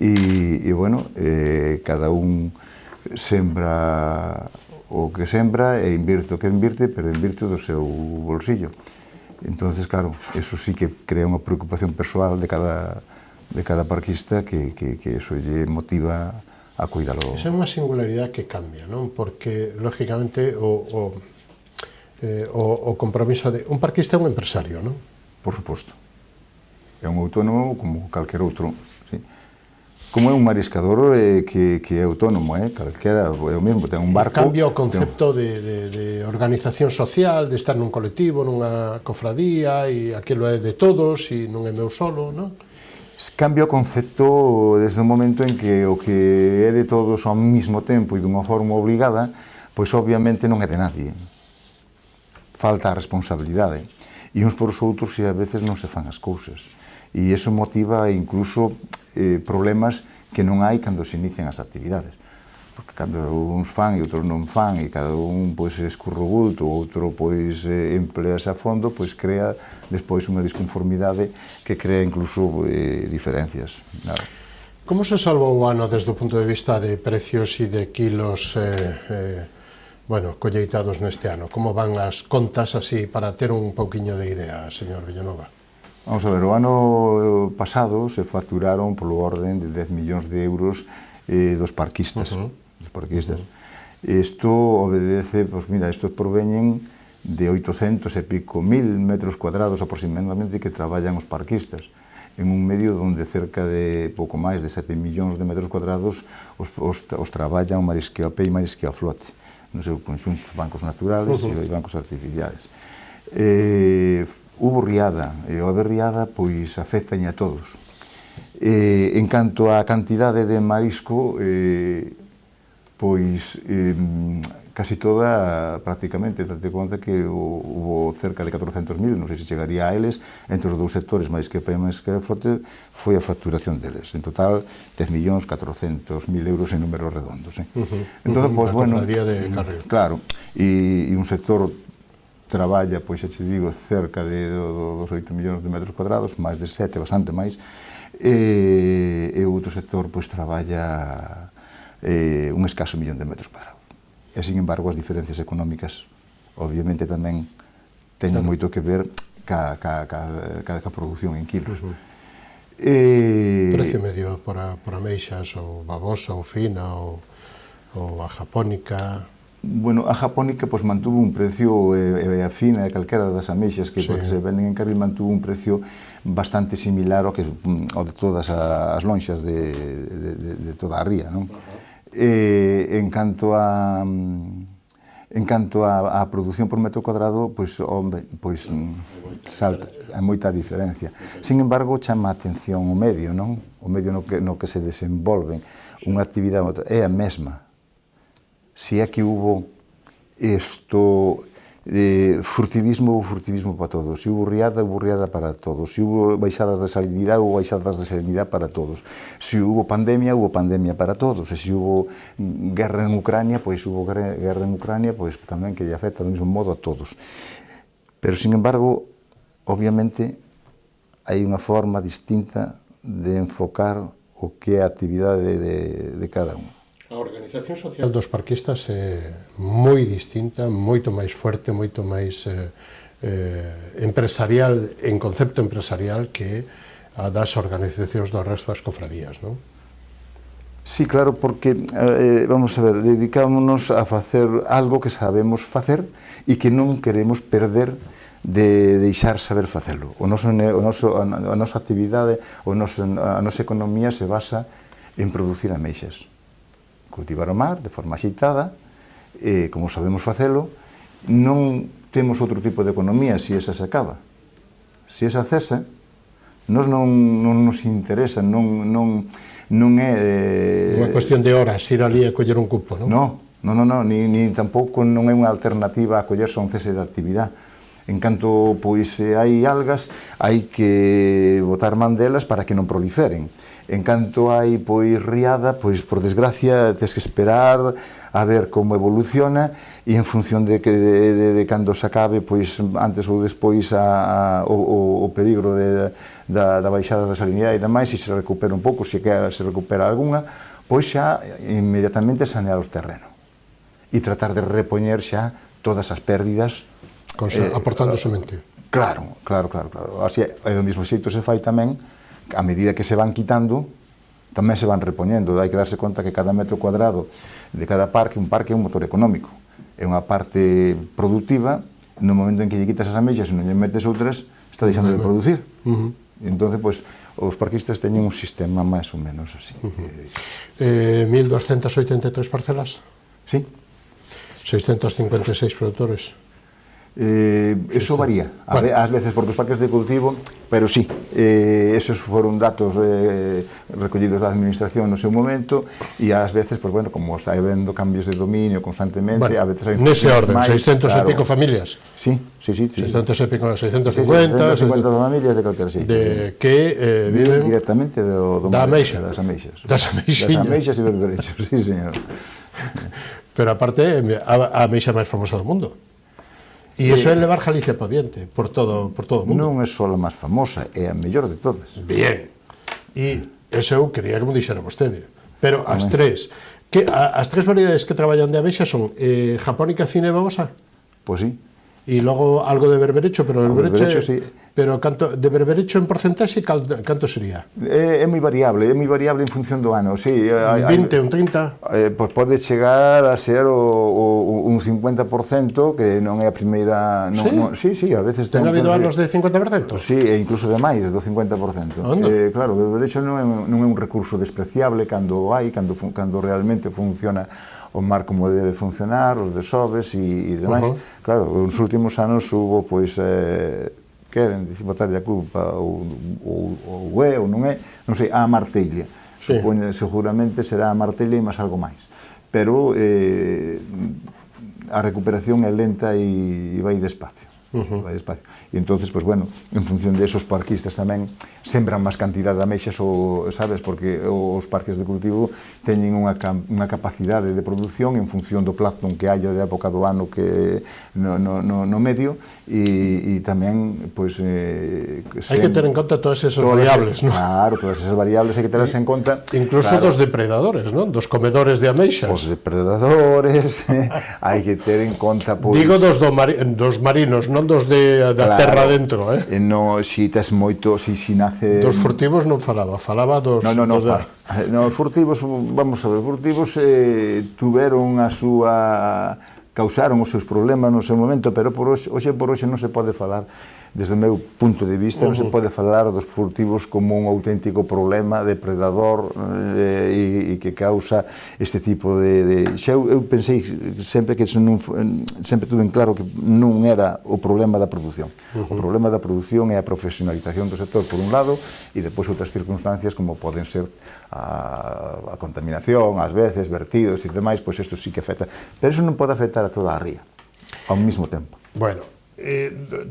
e bueno, cada un sembra o que sembra e invirte o que invirte, pero invirte do seu bolsillo. Entonces, claro, eso sí que crea unha preocupación persoal de cada parquista que eso lle motiva a cuidalo. Esa é unha singularidade que cambia, non? Porque, lógicamente, o compromiso de... Un parquista é un empresario, non? Por suposto. É un autónomo como calquer outro, sí. como é un mariscador que é autónomo, calquera, é o mesmo, ten un barco... Cambia o concepto de organización social, de estar nun colectivo, nunha cofradía, e aquilo é de todos, e non é meu solo, non? Cambia o concepto desde o momento en que o que é de todos ao mesmo tempo e dunha forma obligada, pois obviamente non é de nadie. Falta a responsabilidade. E uns por os outros e a veces non se fan as cousas. E iso motiva incluso problemas que non hai cando se inician as actividades. Porque cando uns fan e outros non fan e cada un pois escurre o bulto, outro pois emplease a fondo, pois crea despois unha disconformidade que crea incluso diferencias. Claro. Como se salvou o ano desde o punto de vista de precios e de kilos colleitados neste ano? Como van as contas así para ter un pouquiño de idea, señor Villanueva? Vamos a ver, o ano pasado se facturaron polo orden de 10 millóns de euros dos parquistas. Isto obedece, pois mira, estos proveñen de 800 e pico mil metros cuadrados aproximadamente que traballan os parquistas en un medio onde cerca de pouco máis de 7 millóns de metros cuadrados os traballan o marisqueo a pé e marisqueo a flote no seu conxunto, bancos naturales e bancos artificiales. Hubo riada, e o haber riada pois afectañ a todos. En canto á cantidade de marisco, pois casi toda prácticamente, date conta que hubo cerca de 400.000, non sei se chegaría a eles, entre os dous sectores, marisqueo e marisqueo a flote, foi a facturación deles. En total, 10.400.000 euros en números redondos. Entón, pois, bueno, claro, e un sector traballa, pois, xa te digo, cerca dos 8 millóns de metros cuadrados, máis de 7, bastante máis, e o outro sector, pois, traballa un escaso millón de metros cuadrados. E, sin embargo, as diferencias económicas, obviamente, tamén teñen moito que ver ca produción en kilos. Precio medio por ameixas, ou babosa, ou fina, ou a japónica... Bueno, a japónica pois mantuvo un precio, a fina e calquera das ameixas que se venden en Carril mantuvo un precio bastante similar ao de todas as lonxas de toda a ría, non? En canto a produción por metro cuadrado, pois, salta, hai moita diferencia. Sin embargo, chama a atención o medio, non? O medio no que se desenvolven unha actividade outra é a mesma. Si é que hubo furtivismo para todos. Si hubo riada para todos. Si hubo baixadas de salinidade, hubo baixadas de salinidade para todos. Si hubo pandemia para todos. E si hubo guerra en Ucrania, pois hubo guerra en Ucrania, pois tamén que lle afecta do mesmo modo a todos. Pero, sin embargo, obviamente, hai unha forma distinta de enfocar o que é a actividade de cada un. A organización social dos parquistas é moi distinta, moito máis fuerte, moito máis empresarial, en concepto empresarial, que a das organizacións do resto das cofradías, non? Sí, claro, porque, vamos a ver, dedicámonos a facer algo que sabemos facer e que non queremos perder de deixar saber facelo. A nosa actividade, a nosa economía se basa en producir ameixas. Cultivar o mar de forma axeitada, como sabemos facelo, non temos outro tipo de economía se esa se acaba. Se esa cesa, non nos interesa, non é... Unha cuestión de horas, ir ali e coller un cupo, non? Non, ni tampouco non é unha alternativa a collerse a un cese de actividade. En canto pois hai algas, hai que botar man delas para que non proliferen. En canto hai pois riada, pois por desgracia tes que esperar a ver como evoluciona e en función de cando se acabe, pois antes ou despois o peligro da baixada da salinidade e demais, se se recupera un pouco, se se recupera algunha, pois xa inmediatamente sanear o terreno e tratar de repoñer xa todas as pérdidas aportando semente. Claro. Así, do mesmo xeito se fai tamén, a medida que se van quitando, tamén se van repoñendo. Hai que darse conta que cada metro cuadrado de cada parque, un parque é un motor económico. É unha parte productiva, no momento en que lle quitas as ameixas e non lle metes outras, está deixando de producir. Entón, pois, os parquistas teñen un sistema máis ou menos así. 1.283 parcelas? Sí. 656 produtores? Eso varía, ás veces porque os parques de cultivo, pero sí, esos foron datos recollidos da administración no seu momento, e ás veces, pues, bueno, como está habendo cambios de dominio constantemente, a veces hai... Nese orden, 600 e pico familias? Sí. 600 e pico, 650 familias de calquera sitio. Que viven... Directamente da ameixa. Das ameixas. Das ameixiñas. Das ameixas e berberechos, sí, señor. Pero aparte, a ameixa máis famosa do mundo. E iso é levar Galicia pa diante, por todo o mundo. Non é só a máis famosa, é a mellor de todas. Bien. E eso eu quería que me dixera vostede. Pero as tres variedades que traballan de ameixa son japónica, fina e babosa? Pois sí. E logo algo de berberecho, pero o berberecho, sí. Pero canto de berberecho en porcentaxe canto sería? É moi variable en función do ano, sí. Un 20, un 30? Pois pode chegar a ser un 50%, que non é a primeira... Sí? Sí, a veces... Ten habido anos de 50%? Sí, e incluso de máis, do 50%. Claro, o berberecho non é un recurso despreciable cando realmente funciona o mar como debe funcionar, os desoves e demais. Claro, nos últimos anos hubo, pois, queren botarlle a culpa ou é ou non é, non sei, a martella. Seguramente será a martella e máis algo máis. Pero a recuperación é lenta e vai despacio. Vai despacio. E entonces, pues bueno, en función de esos parquistas tamén sembran máis cantidad de ameixas, sabes, porque os parques de cultivo teñen unha capacidade de produción en función do plancton que haya de época do ano que no medio, e tamén, pois... Hai que ter en conta todas esas variables, non? Claro, todas esas variables hai que terlas en conta. Incluso dos depredadores, non? Dos comedores de ameixas. Os depredadores, hai que ter en conta, pois... Digo dos marinos, non dos da terra dentro, Si tes moito, si nace... Dos furtivos non falaba dos... Os furtivos, vamos a ver, os furtivos tuveron a súa... causaron os seus problemas no seu momento, pero hoxe por hoxe non se pode falar, desde o meu punto de vista, non se pode falar dos furtivos como un auténtico problema depredador e que causa este tipo de... Eu pensei sempre que sempre tuve en claro que non era o problema da produción. O problema da produción é a profesionalización do sector, por un lado, e depois outras circunstancias como poden ser a contaminación, ás veces, vertidos e demais, pois isto sí que afecta. Pero iso non pode afectar a toda a ría ao mesmo tempo. Bueno,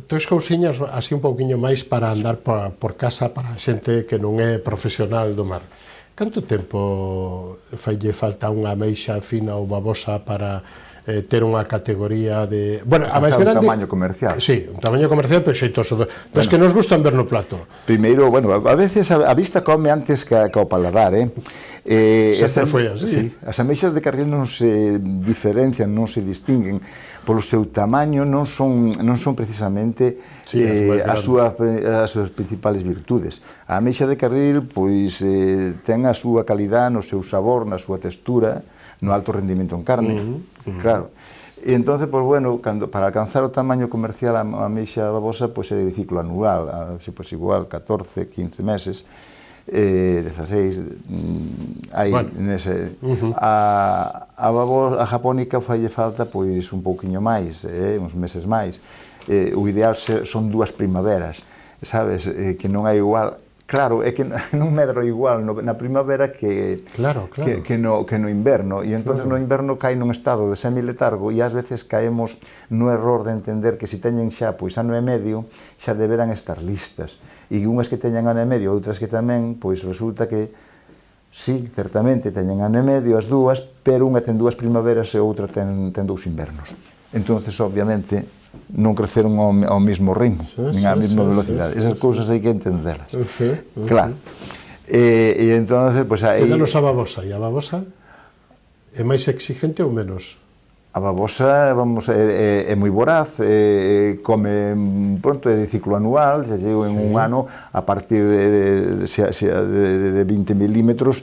tres cousiñas así un pouquiño máis para andar por casa para a xente que non é profesional do mar. Canto tempo faille falta unha ameixa fina ou babosa para ter unha categoría de... Bueno, a máis grande... Un tamaño comercial. Sí, un tamaño comercial, pero xeitoso. Das que nos gustan ver no plato. Primeiro, bueno, a veces a vista come antes que o paladar, Sempre foi así. Sí, as ameixas de carril non se diferencian, non se distinguen polo seu tamaño, non son precisamente as súas principales virtudes. A ameixa de carril, pois, ten a súa calidad no seu sabor, na súa textura, no alto rendimento en carne, claro. E entón, pois, bueno, para alcanzar o tamaño comercial a ameixa babosa, pois é de ciclo anual, pois igual 14, 15 meses, 16, aí nese... A japónica falle falta, pois, un pouquiño máis, uns meses máis. O ideal son 2 primaveras, sabes, que non é igual... Claro, é que non medro igual na primavera que no inverno, e entón no inverno cae nun estado de semiletargo, e ás veces caemos no error de entender que se teñen xa pois ano e medio, xa deberán estar listas, e unhas que teñan ano e medio, outras que tamén, pois resulta que sí, certamente teñen ano e medio as dúas, pero unha ten 2 primaveras e outra ten 2 invernos. Entonces, obviamente, non creceron ao mesmo ritmo, nin á mesma velocidade. Esas cousas hai que entendelas. Claro. E entón, pois aí... Quédanos a babosa. E a babosa é máis exigente ou menos? A babosa, vamos, é moi voraz, come pronto, é de ciclo anual, xa chego en un ano, a partir de 20 milímetros,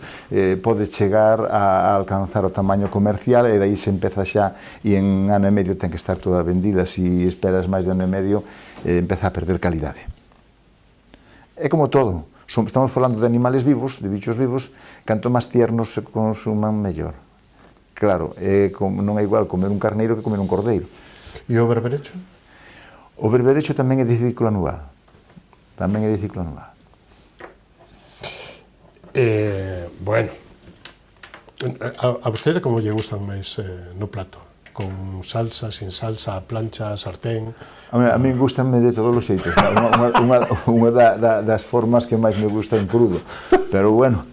pode chegar a alcanzar o tamaño comercial, e daí se empeza xa, e en ano e medio ten que estar toda vendida. Se esperas máis de ano e medio, empeza a perder calidade. É como todo. Estamos falando de animales vivos, de bichos vivos, canto máis tiernos se consuman, mellor. Claro, non é igual comer un carneiro que comer un cordeiro. E o berberecho? O berberecho tamén é de ciclo anual. Tamén é de ciclo anual. Bueno, a vostede como lle gustan máis no plato? Con salsa, sin salsa, plancha, sartén? A mí gustame de todos os xeitos. Unha das formas que máis me gusta en crudo. Pero bueno,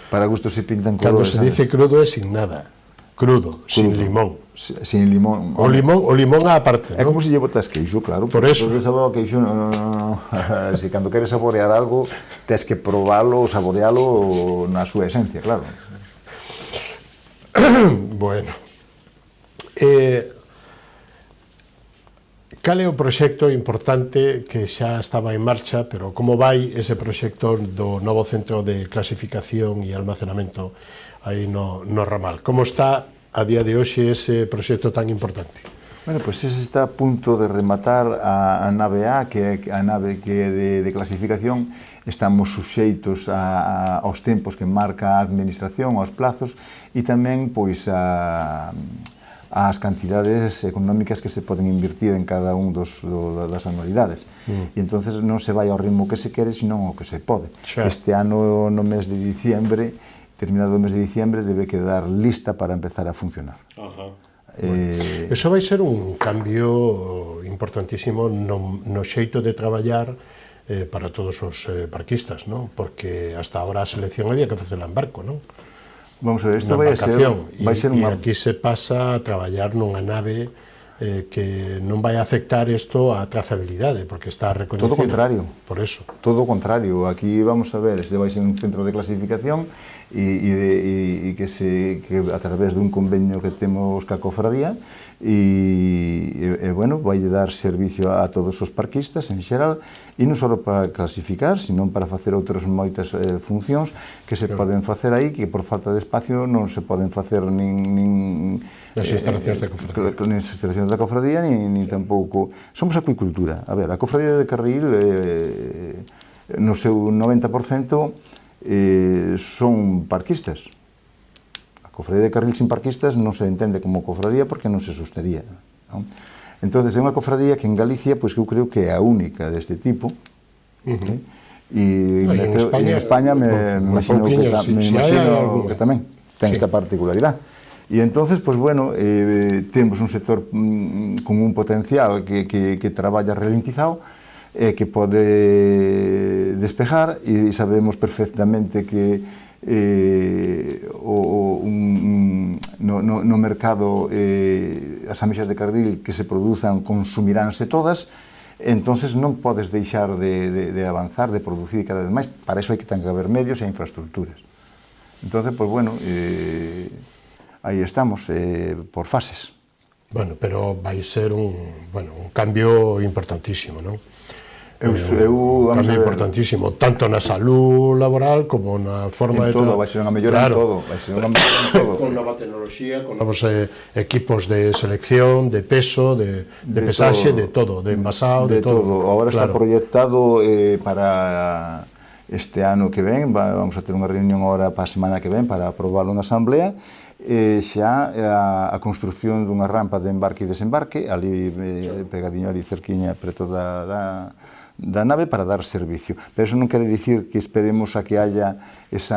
para gusto se pintan colores. Cando se dice crudo é sin nada. Crudo, sin limón. Sin limón. O limón á parte, É como se lle botas queixo, claro. Por eso. Porque o queixo, no. Se cando queres saborear algo, tens que probalo, saborealo na súa esencia, claro. Bueno. Cal é o proxecto importante que xa estaba en marcha, pero como vai ese proxecto do novo centro de clasificación e almacenamento aí no ramal? Como está a día de hoxe ese proxecto tan importante? Bueno, pois ese está a punto de rematar a nave A, que é a nave que é de clasificación. Estamos suxeitos aos tempos que marca a administración, aos plazos, e tamén pois as cantidades económicas que se poden invertir en cada un das anualidades. E entonces non se vai ao ritmo que se quere, senón ao que se pode. Este ano, no mes de diciembre, terminado o mes de diciembre, debe quedar lista para empezar a funcionar. Eso vai ser un cambio importantísimo no xeito de traballar para todos os barquistas, non? Porque hasta ahora a selección había que facela en barco, non? Vamos a ver, isto vai ser unha... E aquí se pasa a traballar nunha nave que non vai afectar isto á trazabilidade, porque está reconhecida. Todo o contrario. Por eso. Todo o contrario. Aquí vamos a ver, este vai ser un centro de clasificación e que a través dun convenio que temos ca cofradía e bueno, vai dar servicio a todos os parquistas en xeral, e non só para clasificar, sino para facer outras moitas funcións que se poden facer aí, que por falta de espacio non se poden facer nin nas instalacións da cofradía. Nas instalacións da cofradía, nin tampouco. Somos acuicultura. A ver, a cofradía de Carril, no seu 90%, son parquistas. A cofradía de Carril sin parquistas non se entende como cofradía porque non se sostería, non? Entón, é unha cofradía que en Galicia, pois que eu creo que é a única deste tipo, e en España me imagino que tamén ten esta particularidade. E entonces, pois bueno, temos un sector con un potencial que traballa ralentizado, que pode despejar, e sabemos perfectamente que no mercado as ameixas de Carril que se produzan consumiránse todas, entonces non podes deixar de avanzar, de producir cada vez máis. Para iso hai que haber medios e infraestructuras. Entonces, pois bueno, aí estamos, por fases. Bueno, pero vai ser un cambio importantísimo, non? Un cambio importantísimo, tanto na salud laboral como na forma de... En todo, vai ser unha mellora en todo. Con nova tecnoloxía, con novos equipos de selección, de peso, de pesaxe, de todo, de envasado, de todo. Agora está proyectado para este ano que ven, vamos a ter unha reunión agora para a semana que ven para aprobarlo na Asamblea, xa a construcción dunha rampa de embarque e desembarque, ali pegadiño ali cerquiña preto da nave para dar servicio. Pero eso non quere dicir que esperemos a que haya ese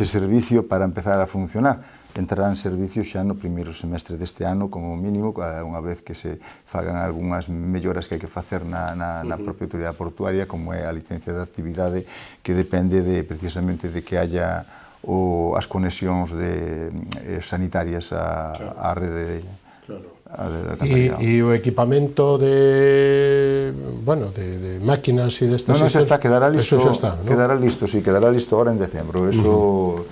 servicio para empezar a funcionar. Entrará en servicio xa no primeiro semestre deste ano, como mínimo, unha vez que se fagan algunhas melloras que hai que facer na propia autoridade portuaria, como é a licencia de actividade, que depende precisamente de que haya as conexións sanitarias á rede e o equipamento de máquinas e destas... Non, xa está, quedará listo, quedará listo ahora en decembro. Eso,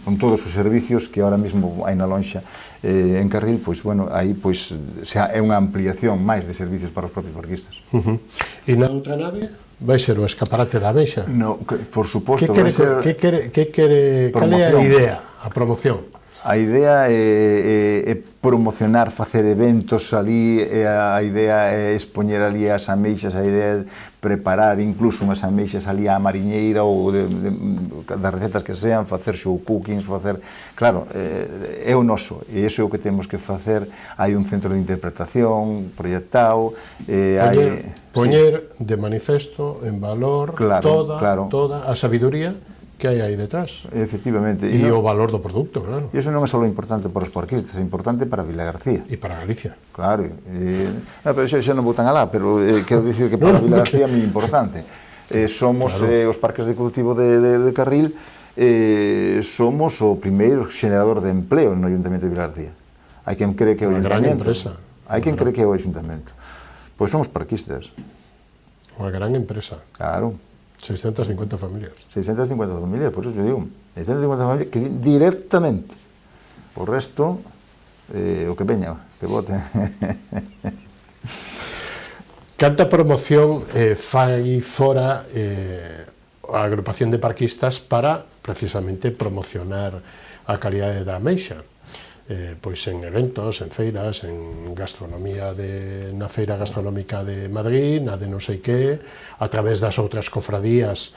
con todos os servicios que ahora mismo hai na lonxa en Carril, pois, bueno, aí pois é unha ampliación máis de servicios para os propios barquistas. E na outra nave vai ser o escaparate da Ameixa? No, por suposto, vai ser... Cal é a idea, a promoción? A idea é promocionar, facer eventos ali, a idea é expoñer ali as ameixas, a idea é preparar incluso unhas ameixas ali á mariñeira ou das recetas que sean, facer show cookings, facer... Claro, é o noso, e iso é o que temos que facer. Hai un centro de interpretación proyectado, poñer de manifesto, en valor, toda a sabiduría que hai aí detrás. Efectivamente. E o valor do produto, claro. E iso non é só importante para os parquistas, é importante para Vilagarcía. E para Galicia. Claro. Pero xa non vou tan alá, pero quero dicir que para Vilagarcía é moi importante. Somos os parques de cultivo de Carril, somos o primeiro generador de empleo no Ayuntamiento de Vilagarcía. Hai quen cree que é o Ayuntamiento. Hai quen cree que é o Ayuntamiento. Pois somos parquistas. Unha gran empresa. Claro. 650 familias. 650 familias, por eso yo digo, 650 familias que viven directamente. O resto, o que veña, que vote. Canta promoción fai fora a agrupación de parquistas para, precisamente, promocionar a calidade da ameixa. Pois en eventos, en feiras, en gastronomía na Feira Gastronómica de Madrid, na de non sei que, a través das outras cofradías,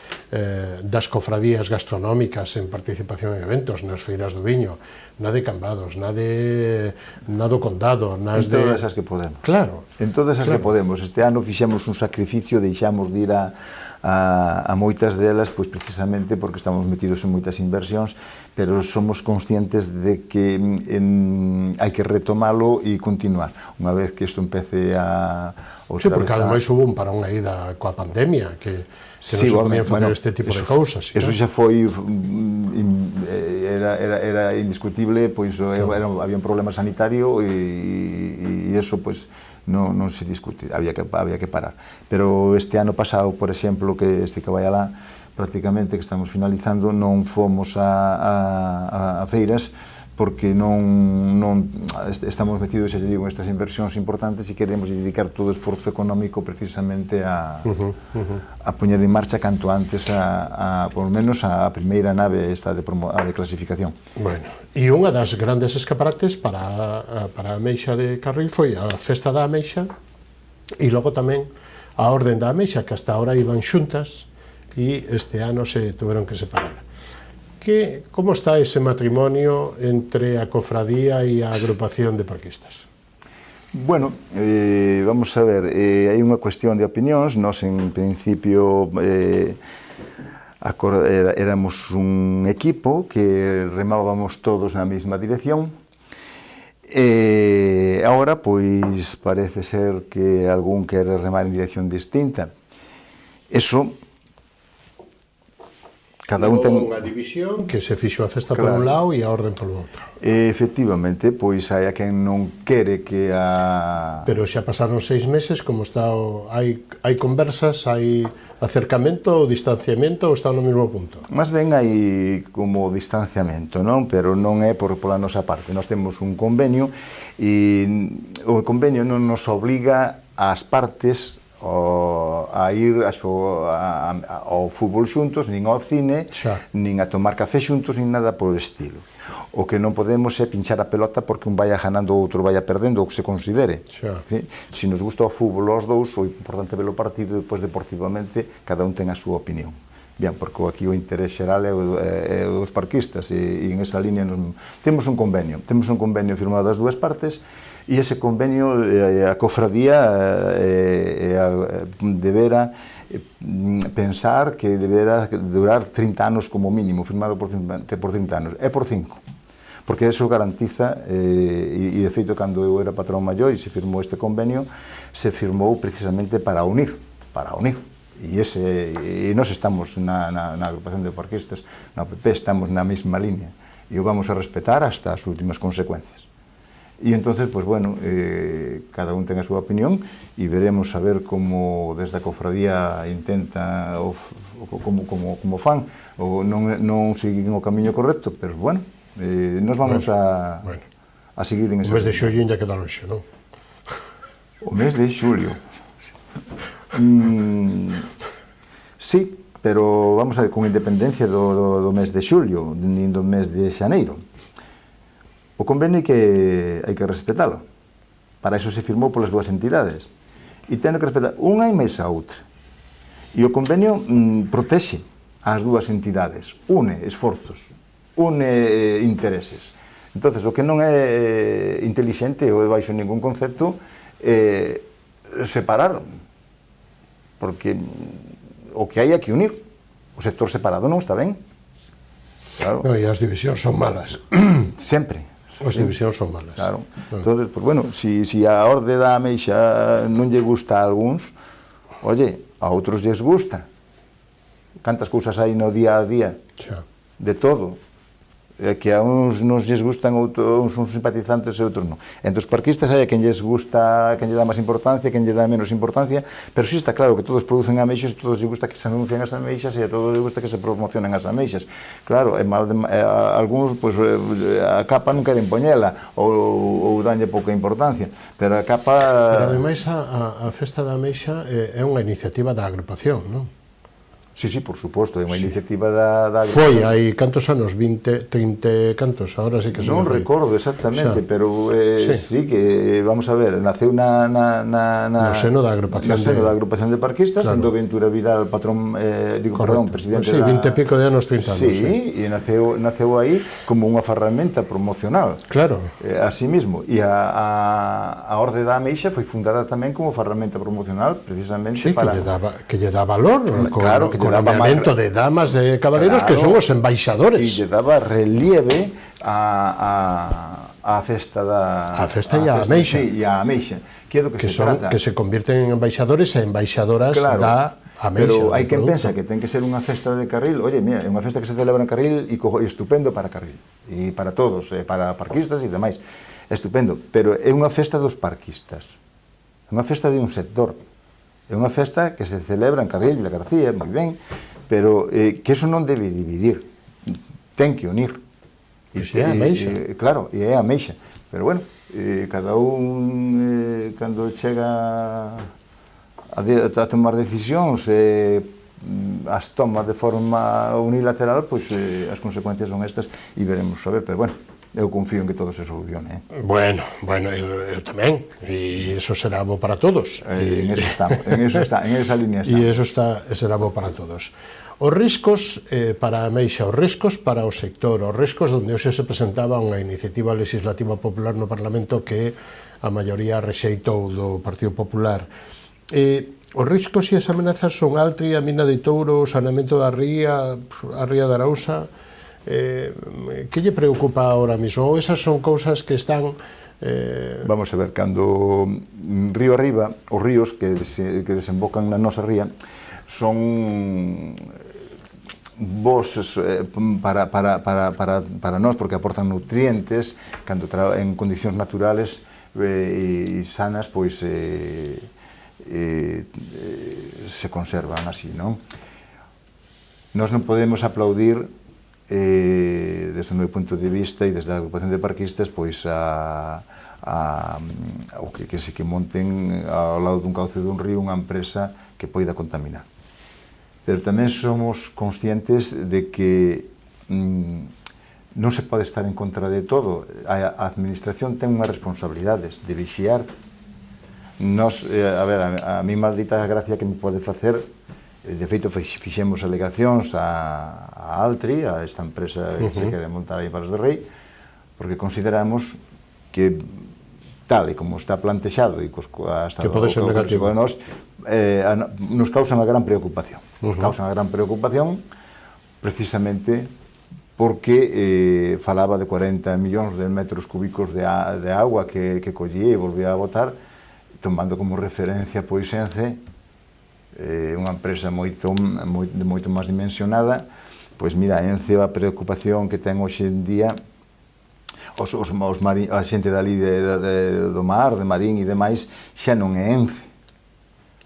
das cofradías gastronómicas en participación en eventos, nas feiras do viño, na de Cambados, na do Condado, nas de... En todas as que podemos. Claro. En todas as que podemos. Este ano fixemos un sacrificio, deixamos de ir a moitas delas, pois precisamente porque estamos metidos en moitas inversións, pero somos conscientes de que hai que retomalo e continuar. Unha vez que isto empece a... Sí, porque ademais hubo un parón aí coa pandemia, que non se podían facer este tipo de cousas. Eso xa foi... Era indiscutible, pois había un problema sanitario e eso, pois, non se discute, había que parar. Pero este ano pasado, por exemplo, que este que vai alá, prácticamente, que estamos finalizando, non fomos a feiras, porque non estamos metidos, xa digo, en estas inversións importantes e queremos dedicar todo o esforzo económico precisamente a poñer en marcha canto antes por lo menos a primeira nave esta de clasificación. Bueno, e unha das grandes escaparates para a ameixa de Carril foi a Festa da Ameixa e logo tamén a Orden da Ameixa, que hasta ahora iban xuntas e este ano se tuveron que separar. Como está ese matrimonio entre a cofradía e a agrupación de parquistas? Bueno, vamos a ver, hai unha cuestión de opinións. Nós, en principio, éramos un equipo que remábamos todos na mesma dirección. Agora, pois, parece ser que algún quere remar en dirección distinta. Eso... Cada un ten unha división que se fixo a festa por un lado e a orden polo outro. Efectivamente, pois hai a quen non quere que a... Pero xa pasaron 6 meses, como está hai conversas, hai acercamento ou distanciamento ou está no mesmo punto? Más ben hai como distanciamento, non? Pero non é pola nosa parte. Nós temos un convenio e o convenio non nos obliga ás partes a ir ao fútbol xuntos, nin ao cine, nin a tomar café xuntos, nin nada por estilo. O que non podemos é pinchar a pelota porque un vaya ganando ou outro vaya perdendo, o que se considere. Se nos gusta o fútbol aos dous, o importante é ver o partido, depois deportivamente cada un ten a súa opinión. Bien, porque aquí o interés xeral é o dos parquistas e en esa línea temos un convenio firmado das dúas partes. E ese convenio, a cofradía debera pensar que debera durar 30 anos como mínimo, firmado por 30 anos. É por 5, porque eso garantiza, e de feito, cando eu era patrón maior e se firmou este convenio, se firmou precisamente para unir. E nós estamos na agrupación de parquistas, na UPP, estamos na mesma línea, e o vamos a respetar hasta as últimas consecuencias. E entonces, pues bueno, cada un ten a súa opinión e veremos a ver como desde a cofradía intenta como fan ou non seguir o camiño correcto, pero bueno, nos vamos a seguir en ese... O mes de xullo ainda queda lonxe, non? O mes de xulio. Sí, pero vamos a ver, con independencia do mes de xulio, nin do mes de xaneiro. O convenio hai que respetalo. Para iso se firmou polas dúas entidades. E ten que respetar unha e máis a outra. E o convenio protexe as dúas entidades, une esforzos, une intereses. Entonces, o que non é intelixente ou baixo ningún concepto é separar, porque o que hai que unir. O sector separado non está ben. Claro. No, e as divisións son malas. Sempre. As divisións son malas. Claro. Entonces, pues bueno, si a orde da ameixa non lle gusta a algúns, oye, a outros lles gusta. Cantas cousas hai no día a día? Xa. De todo. Que a uns non lles gustan, uns son simpatizantes e outros non. Entre os parquistas hai a quen lles gusta, quen lle dá máis importancia, quen lle dá menos importancia, pero sí está claro que todos producen ameixas e todos lles gusta que se anuncien as ameixas e a todos lles gusta que se promocionen as ameixas. Claro, algúns, pois, a capa non queren poñela ou danlle pouca importancia, pero a capa... Pero ademais a Festa da Ameixa é unha iniciativa da agrupación, non? Sí, por suposto, é unha iniciativa da Foi hai cantos anos, 20, 30 cantos, agora sí que se non recordo exactamente, pero sí que, vamos a ver, naceu no seno da agrupación de parquistas, sendo Ventura Vidal patrón, presidente da... Sí, 20 e pico de anos, 30 anos. Sí, e naceu aí como unha ferramenta promocional. Claro. Así mismo, e a Orde da Ameixa foi fundada tamén como ferramenta promocional, precisamente para... Sí, que lle dá valor, claro, que con ameamento de damas e caballeros, claro, que son os embaixadores. E lle daba relieve a festa da... A festa e a ameixa. Sí, e a ameixa. Que é do que se trata. Que se convirten en embaixadores e embaixadoras da ameixa. Pero hai quen pensa que ten que ser unha festa de Carril. Oye, mira, é unha festa que se celebra en Carril e estupendo para Carril. E para todos, para parquistas e demais. Estupendo. Pero é unha festa dos parquistas. É unha festa de un sector. É unha festa que se celebra en Carril, Vila García, moi ben, pero que eso non debe dividir, ten que unir. E é a ameixa. Claro, e é a ameixa. Pero bueno, cada un, cando chega a tomar decisións, as toma de forma unilateral, pois as consecuencias son estas e veremos a ver, pero bueno, eu confío en que todo se solucione. Bueno, eu tamén, e iso será bo para todos. En esa línea está. E iso será bo para todos. Os riscos para a ameixa, os riscos para o sector, os riscos onde hoxe se presentaba unha iniciativa legislativa popular no Parlamento que a maioría rexeitou do Partido Popular. Os riscos e as amenazas son Altri, a mina de Touro, o saneamento da ría, a ría da Arousa. Que lle preocupa ahora mismo? Ou esas son cousas que están... Vamos a ver, cando río arriba, os ríos que desembocan na nosa ría son bos para nós, porque aportan nutrientes, cando en condicións naturales e sanas, pois se conservan así, non? Nós non podemos aplaudir desde o meu punto de vista e desde a agrupación de parquistas, pois o que monten ao lado dun cauce dun río unha empresa que poida contaminar. Pero tamén somos conscientes de que non se pode estar en contra de todo. A administración ten unhas responsabilidades de vixiar. A mí maldita gracia que me pode facer. De feito, fixemos alegacións a Altri, a esta empresa que se quere montar aí para os de Rei, porque consideramos que, tal e como está plantexado e hasta que pode ser negativo, nos causa unha gran preocupación. Causa unha gran preocupación precisamente porque falaba de 40 millóns de metros cúbicos de agua que collía e volvía a botar, tomando como referencia pois Ence, unha empresa moito máis dimensionada. Pois mira, Ence, a preocupación que ten hoxe en día a xente dali do mar, de Marín e demais, xa non é Ence.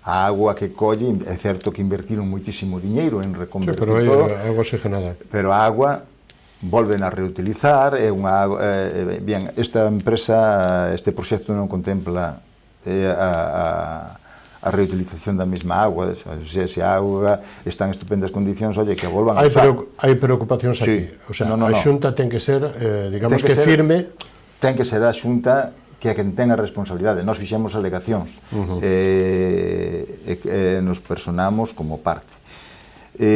A agua que colle, é certo que invertiron moitísimo diñeiro en reconvertir todo, pero a agua oxigenada. Pero a agua volven a reutilizar, é unha agua... Bien, esta empresa, este proxecto non contempla a reutilización da mesma agua, se a auga está en estupendas condicións, oye, que volvan a usar. Hai preocupacións aquí, o sea, a Xunta ten que ser, digamos que firme. ten que ser a Xunta que é quen ten a responsabilidade. Nós fixemos alegacións, nos personamos como parte.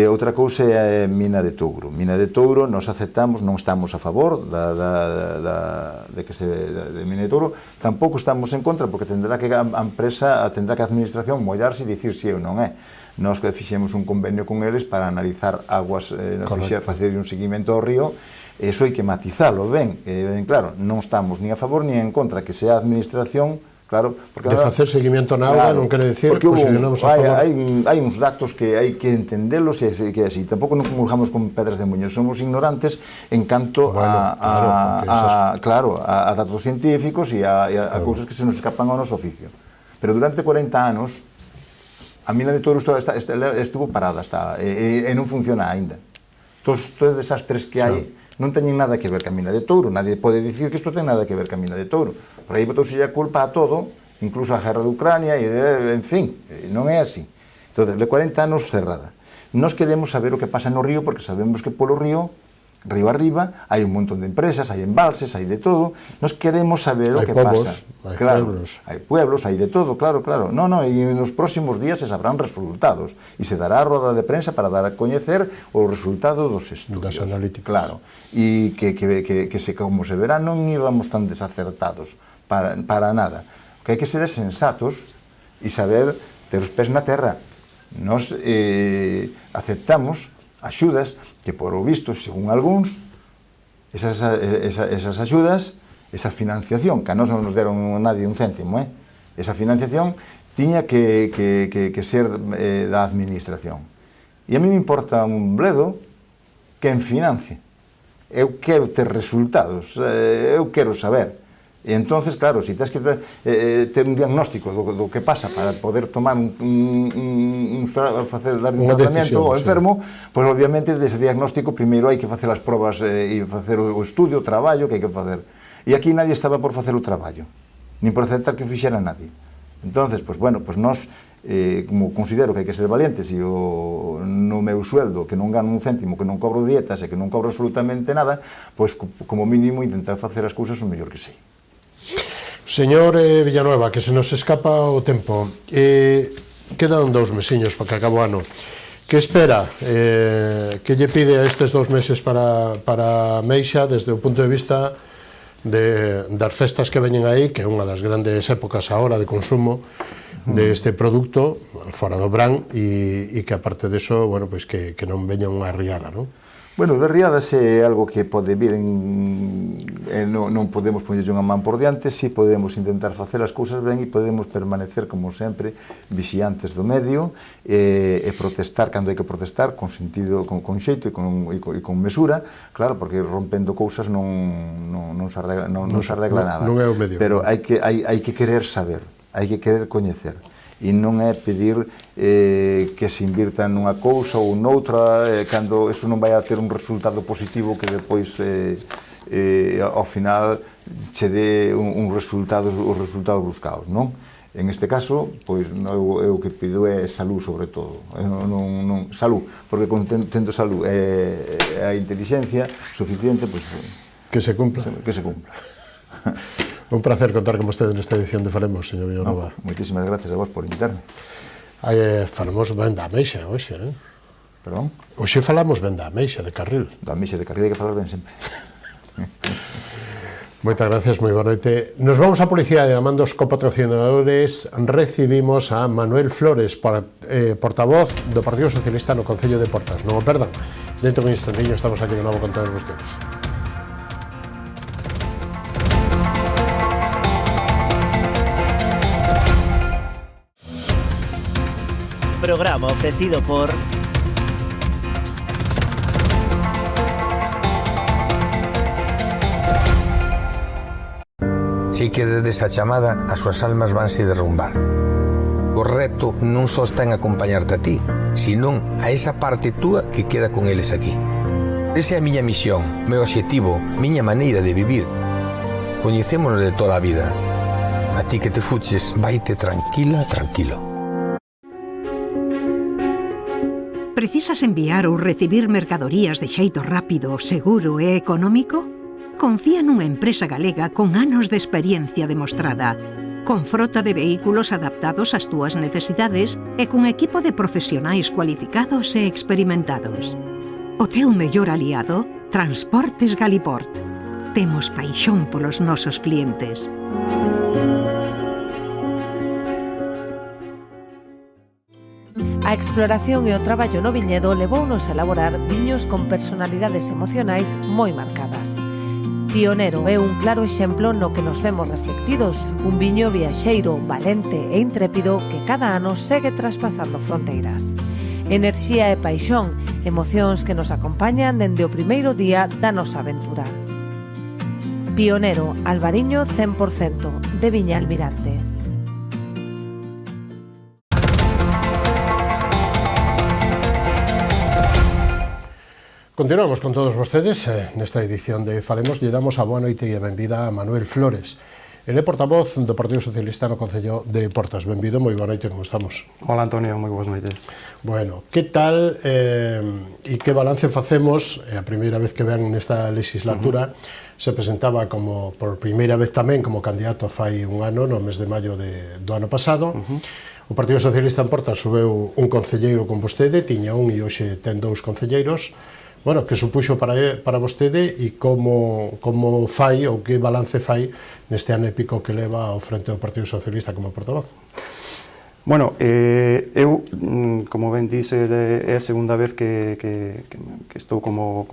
Outra cousa é Mina de Touro. Mina de Touro nos aceptamos, non estamos a favor de Mina de Touro, tampouco estamos en contra, porque tendrá que a empresa, tendrá que a administración mollarse e dicir si ou non é. Nós fixemos un convenio con eles para analizar aguas, facer un seguimento ao río. Eso hai que matizalo ben, claro, non estamos ni a favor ni en contra, que sea a administración, claro, porque de facer seguimento na auga non quere decir porque posicionamos a favor. Hai uns datos que hai que entendelos e que é así, tampouco non comulgamos con pedras de muño, somos ignorantes en canto a datos científicos e a cousas que se nos escapan ao noso oficio. Pero durante 40 anos a mina de Touro estuvo parada e non funciona aínda. Todos os desastres que hai non teñen nada que ver ca mina de Touro. Nadie pode dicir que isto ten nada que ver ca mina de Touro. Por aí botouse a culpa a todo, incluso a guerra de Ucrania, en fin, non é así. Entón, de 40 anos cerrada. Nos queremos saber o que pasa no río, porque sabemos que polo río arriba, hai un montón de empresas, hai embalses, hai de todo. Nos queremos saber o que pasa. Hai pueblos, hai de todo, claro. E nos próximos días se sabrán resultados e se dará a roda de prensa para dar a coñecer o resultado dos estudios. Das analíticas. Claro, e que como se verá non íbamos tan desacertados para nada. O que hai que ser é sensatos e saber ter os pés na terra. Nos aceptamos axudas que, por o visto, según algúns, esas axudas, esa financiación, que a nós non nos deron nadie un céntimo, esa financiación tiña que ser da administración. E a mí me importa un bledo quen financie. Eu quero ter resultados, eu quero saber. E entonces, claro, se tens que ter un diagnóstico do que pasa para poder tomar dar un tratamento ao enfermo, pois obviamente dese diagnóstico primeiro hai que facer as probas e facer o estudio, o traballo que hai que facer. E aquí nadie estaba por facer o traballo, nin por aceptar que fixera nadie. Entonces, pois bueno, pois nós, como considero que hai que ser valientes e no meu sueldo, que non gano un céntimo, que non cobro dietas e que non cobro absolutamente nada, pois como mínimo intentar facer as cousas o mellor que sei. Señor Villanueva, que se nos escapa o tempo, quedan 2 mesiños para que acabe o ano. Que espera? Que lle pide a estes 2 meses para Meixa desde o punto de vista das festas que veñen aí, que é unha das grandes épocas agora de consumo deste produto, fora do Bran, e que aparte deso, bueno, pois que non veña unha riada, non? Bueno, de riadas é algo que pode vir non podemos poñerlle unha man por diante, si podemos intentar facer as cousas ben e podemos permanecer, como sempre, vixiantes do medio e protestar cando hai que protestar, con sentido, con xeito e con mesura, claro, porque rompendo cousas non se arregla nada. Non é o medio. Pero hai que querer saber, hai que querer coñecer. E non é pedir que se invirta nunha cousa ou noutra cando eso non vai a ter un resultado positivo que depois ao final che dé os resultados buscados, non? En este caso, pois eu o que pido é salud sobre todo, salud, porque tendo salud e a inteligencia suficiente, pois que se cumpla. Un placer contar con vostede nesta edición de Falemos, señor Villanueva. Moitísimas gracias a vos por invitarme. Falamos ben da Ameixa hoxe, Perdón? Hoxe falamos ben da Ameixa de Carril. Da Ameixa de Carril hai que falar ben sempre. Moitas gracias, moi boa noite. Nos vamos a publicidade, amando os copatrocinadores. Recibimos a Manuel Flores, portavoz do Partido Socialista no Concello de Portas. Non o perdan. Dentro de un instantinho estamos aquí de novo con todos vostedes. Programa ofrecido por Si que desde esa chamada as súas almas vanse derrumbar. O reto non só está en acompañarte a ti, senón a esa parte túa que queda con eles aquí. Esa é a miña misión, meu obxectivo, miña maneira de vivir. Coñecémonos de toda a vida. A ti que te fuches, vaite tranquilo. Precisas enviar ou recibir mercadorías de xeito rápido, seguro e económico? confía nunha empresa galega con anos de experiencia demostrada, con frota de vehículos adaptados ás túas necesidades e cun equipo de profesionais cualificados e experimentados. O teu mellor aliado, Transportes Galiport. Temos paixón polos nosos clientes. A exploración e o traballo no viñedo levounos a elaborar viños con personalidades emocionais moi marcadas. Pionero é un claro exemplo no que nos vemos reflectidos, un viño viaxeiro, valente e intrépido que cada ano segue traspasando fronteiras. Enerxía e paixón, emocións que nos acompañan dende o primeiro día da nosa aventura. Pionero, Albariño 100%, de Viña Almirante. Continuamos con todos vostedes nesta edición de Falemos. Lle damos a boa noite e a benvida a Manuel Flores. Ele é portavoz do Partido Socialista no Concello de Portas. Benvido, moi boa noite, como estamos? Hola Antonio, moi boas noites. Bueno, que tal e que balance facemos? A primeira vez que ven nesta legislatura se presentaba como por primeira vez tamén como candidato fai un ano, no mes de maio do ano pasado. O Partido Socialista en Portas subeu un concelleiro con vostede, tiña un e hoxe ten dous concelleiros. Bueno, que supuxo para vostede e como fai ou que balance fai neste ano épico que leva ao frente do Partido Socialista como portavoz? Bueno, eu, como ben dixe, é a segunda vez que estou como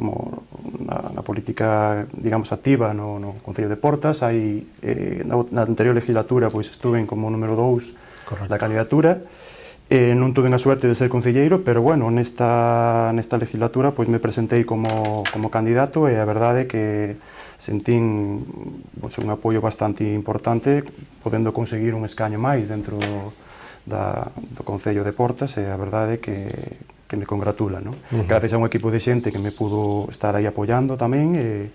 na política, digamos, activa no Concello de Portas. Na anterior legislatura pois estuve como número 2 da candidatura. Non tuve a suerte de ser concelleiro, pero bueno, nesta legislatura pois me presentei como candidato e a verdade é que sentín un apoio bastante importante, podendo conseguir un escaño máis dentro do Concello de Portas, e a verdade é que me congratula, non? Gracias a un equipo de xente que me pudo estar aí apoiando tamén, e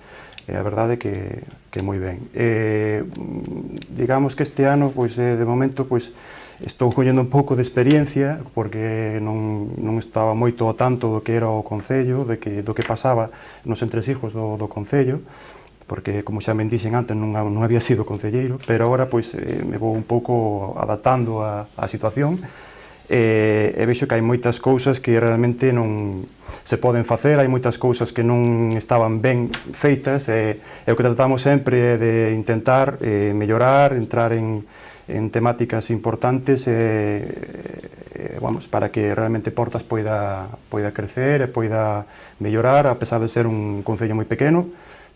a verdade é que moi ben. Digamos que este ano, pois, de momento, pois, estou collendo un pouco de experiencia, porque non estaba moito ao tanto do que era o Concello, do que pasaba nos entresijos do Concello, porque, como xa me dixen antes, non había sido concelleiro, pero agora pois, me vou un pouco adaptando á situación, e vexo que hai moitas cousas que realmente non se poden facer, hai moitas cousas que non estaban ben feitas, e o que tratamos sempre é de intentar mellorar, entrar en temáticas importantes, vamos, para que realmente Portas poida crecer e poida mellorar, a pesar de ser un concello moi pequeno,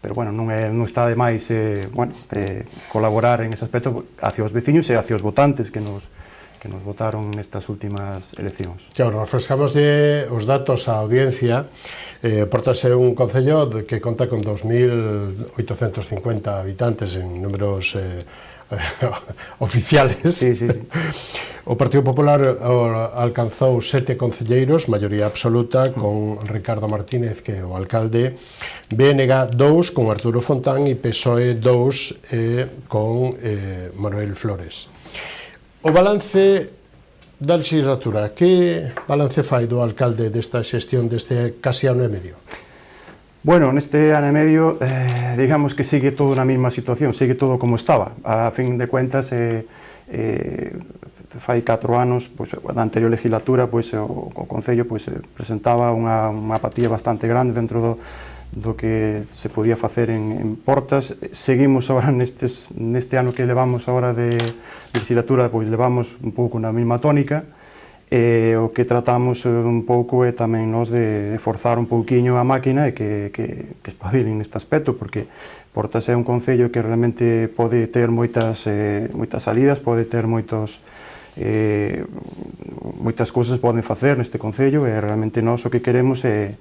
pero bueno, non está de máis colaborar en ese aspecto hacia os veciños e hacia os votantes que nos votaron nestas últimas eleccións. Claro, refrescamos os datos á audiencia. Portas é un concello que conta con 2.850 habitantes en números oficiales. Sí. O Partido Popular alcanzou 7 concelleiros, maioría absoluta, con Ricardo Martínez, que é o alcalde, BNG 2 con Arturo Fontán e PSOE 2 con Manuel Flores. O balance da legislatura, que balance fai do alcalde desta xestión deste casi ano e medio? Bueno, neste ano e medio, digamos que sigue todo na mesma situación, sigue todo como estaba. A fin de cuentas, fai 4 anos, pois, na anterior legislatura, pois, o Concello pois, presentaba unha apatía bastante grande dentro do que se podía facer en Portas. Seguimos agora neste ano que levamos agora de legislatura, pois levamos un pouco na mesma tónica. O que tratamos un pouco é tamén nos de forzar un pouquiño a máquina e que espabilen neste aspecto, porque Portas é un concello que realmente pode ter moitas salidas, pode ter moitas cousas poden facer neste concello, e realmente nós o que queremos é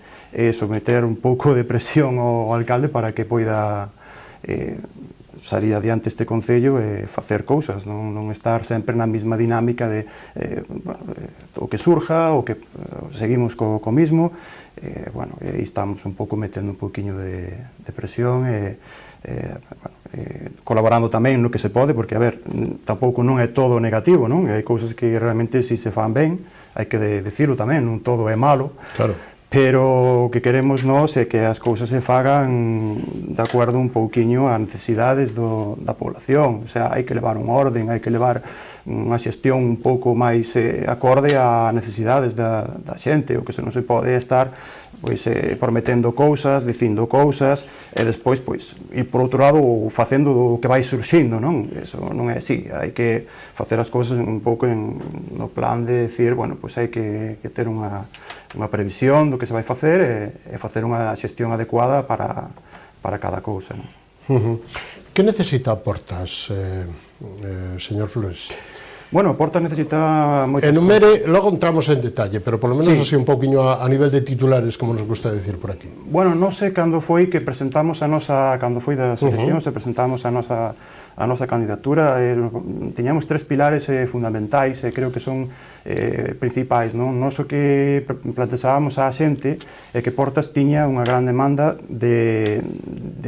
someter un pouco de presión ao alcalde para que poida salir adiante este concello e facer cousas, non estar sempre na mesma dinámica de o que surja, o que seguimos co mismo. Bueno, e estamos un pouco metendo un pouquiño de presión e colaborando tamén no que se pode, porque, a ver, tampouco non é todo negativo, non? Hai cousas que realmente, se se fan ben, hai que decirlo tamén, non todo é malo. Claro. pero o que queremos nós é que as cousas se fagan de acordo un pouquiño ás necesidades da población, o sea, hai que levar un orden, hai que levar unha xestión un pouco máis acorde ás necesidades da xente, o que se non se pode estar pois prometendo cousas, dicindo cousas e despois pois ir por outro lado facendo o que vai surxindo, non? Eso non é así, hai que facer as cousas un pouco no plan de decir, bueno, pois hai que ter unha previsión do que se vai facer e facer unha xestión adecuada para cada cousa, non? Que necesita Portas, señor Flores? Bueno, Portas necesita moitas Enumere, logo entramos en detalle, pero polo menos así un pouquiño a nivel de titulares, como nos gusta decir por aquí. Bueno, non sei cando foi que presentamos cando foi das eleccións, presentamos a nosa candidatura, tiñamos 3 pilares fundamentais, creo que son principais, non? Nos o que plantexábamos á xente é que Portas tiña unha gran demanda de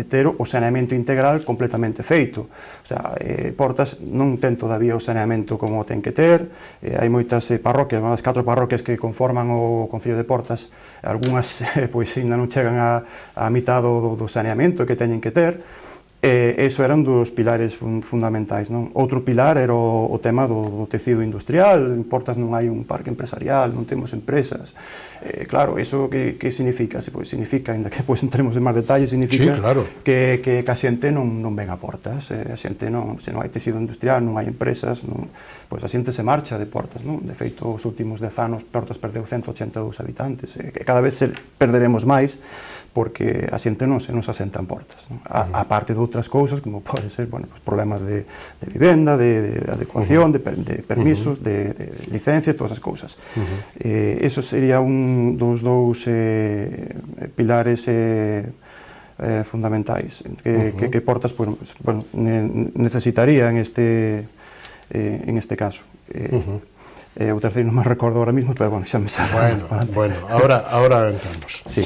ter o saneamento integral completamente feito. O sea, Portas non ten todavía o saneamento como ten que ter, hai moitas parroquias, as 4 parroquias que conforman o Concello de Portas, algunhas pois ainda non chegan a mitad do saneamento que teñen que ter. Eso eran dos pilares fundamentais, non? Outro pilar era o tema do tecido industrial. En Portas non hai un parque empresarial, non temos empresas. Claro, eso que significa? Pois significa, ainda que depois entremos en máis detalles, significa que a xente non ven a Portas. A xente se non hai tecido industrial, non hai empresas, pois a xente se marcha de Portas, non? De feito, os últimos 10 anos Portas perdeu 182 habitantes. Cada vez perderemos máis, porque a xente non se asenta en Portas, non? A parte de outras cousas, como pode ser, bueno, pues problemas de vivenda, de adecuación, de permisos, de licencias, todas as cousas. Eso sería un dos dous pilares fundamentais que Portas pues, bueno, necesitaría en este caso. O terceiro non me recordo ahora mismo, pero bueno, xa me sale. Bueno, ahora entramos. Sí.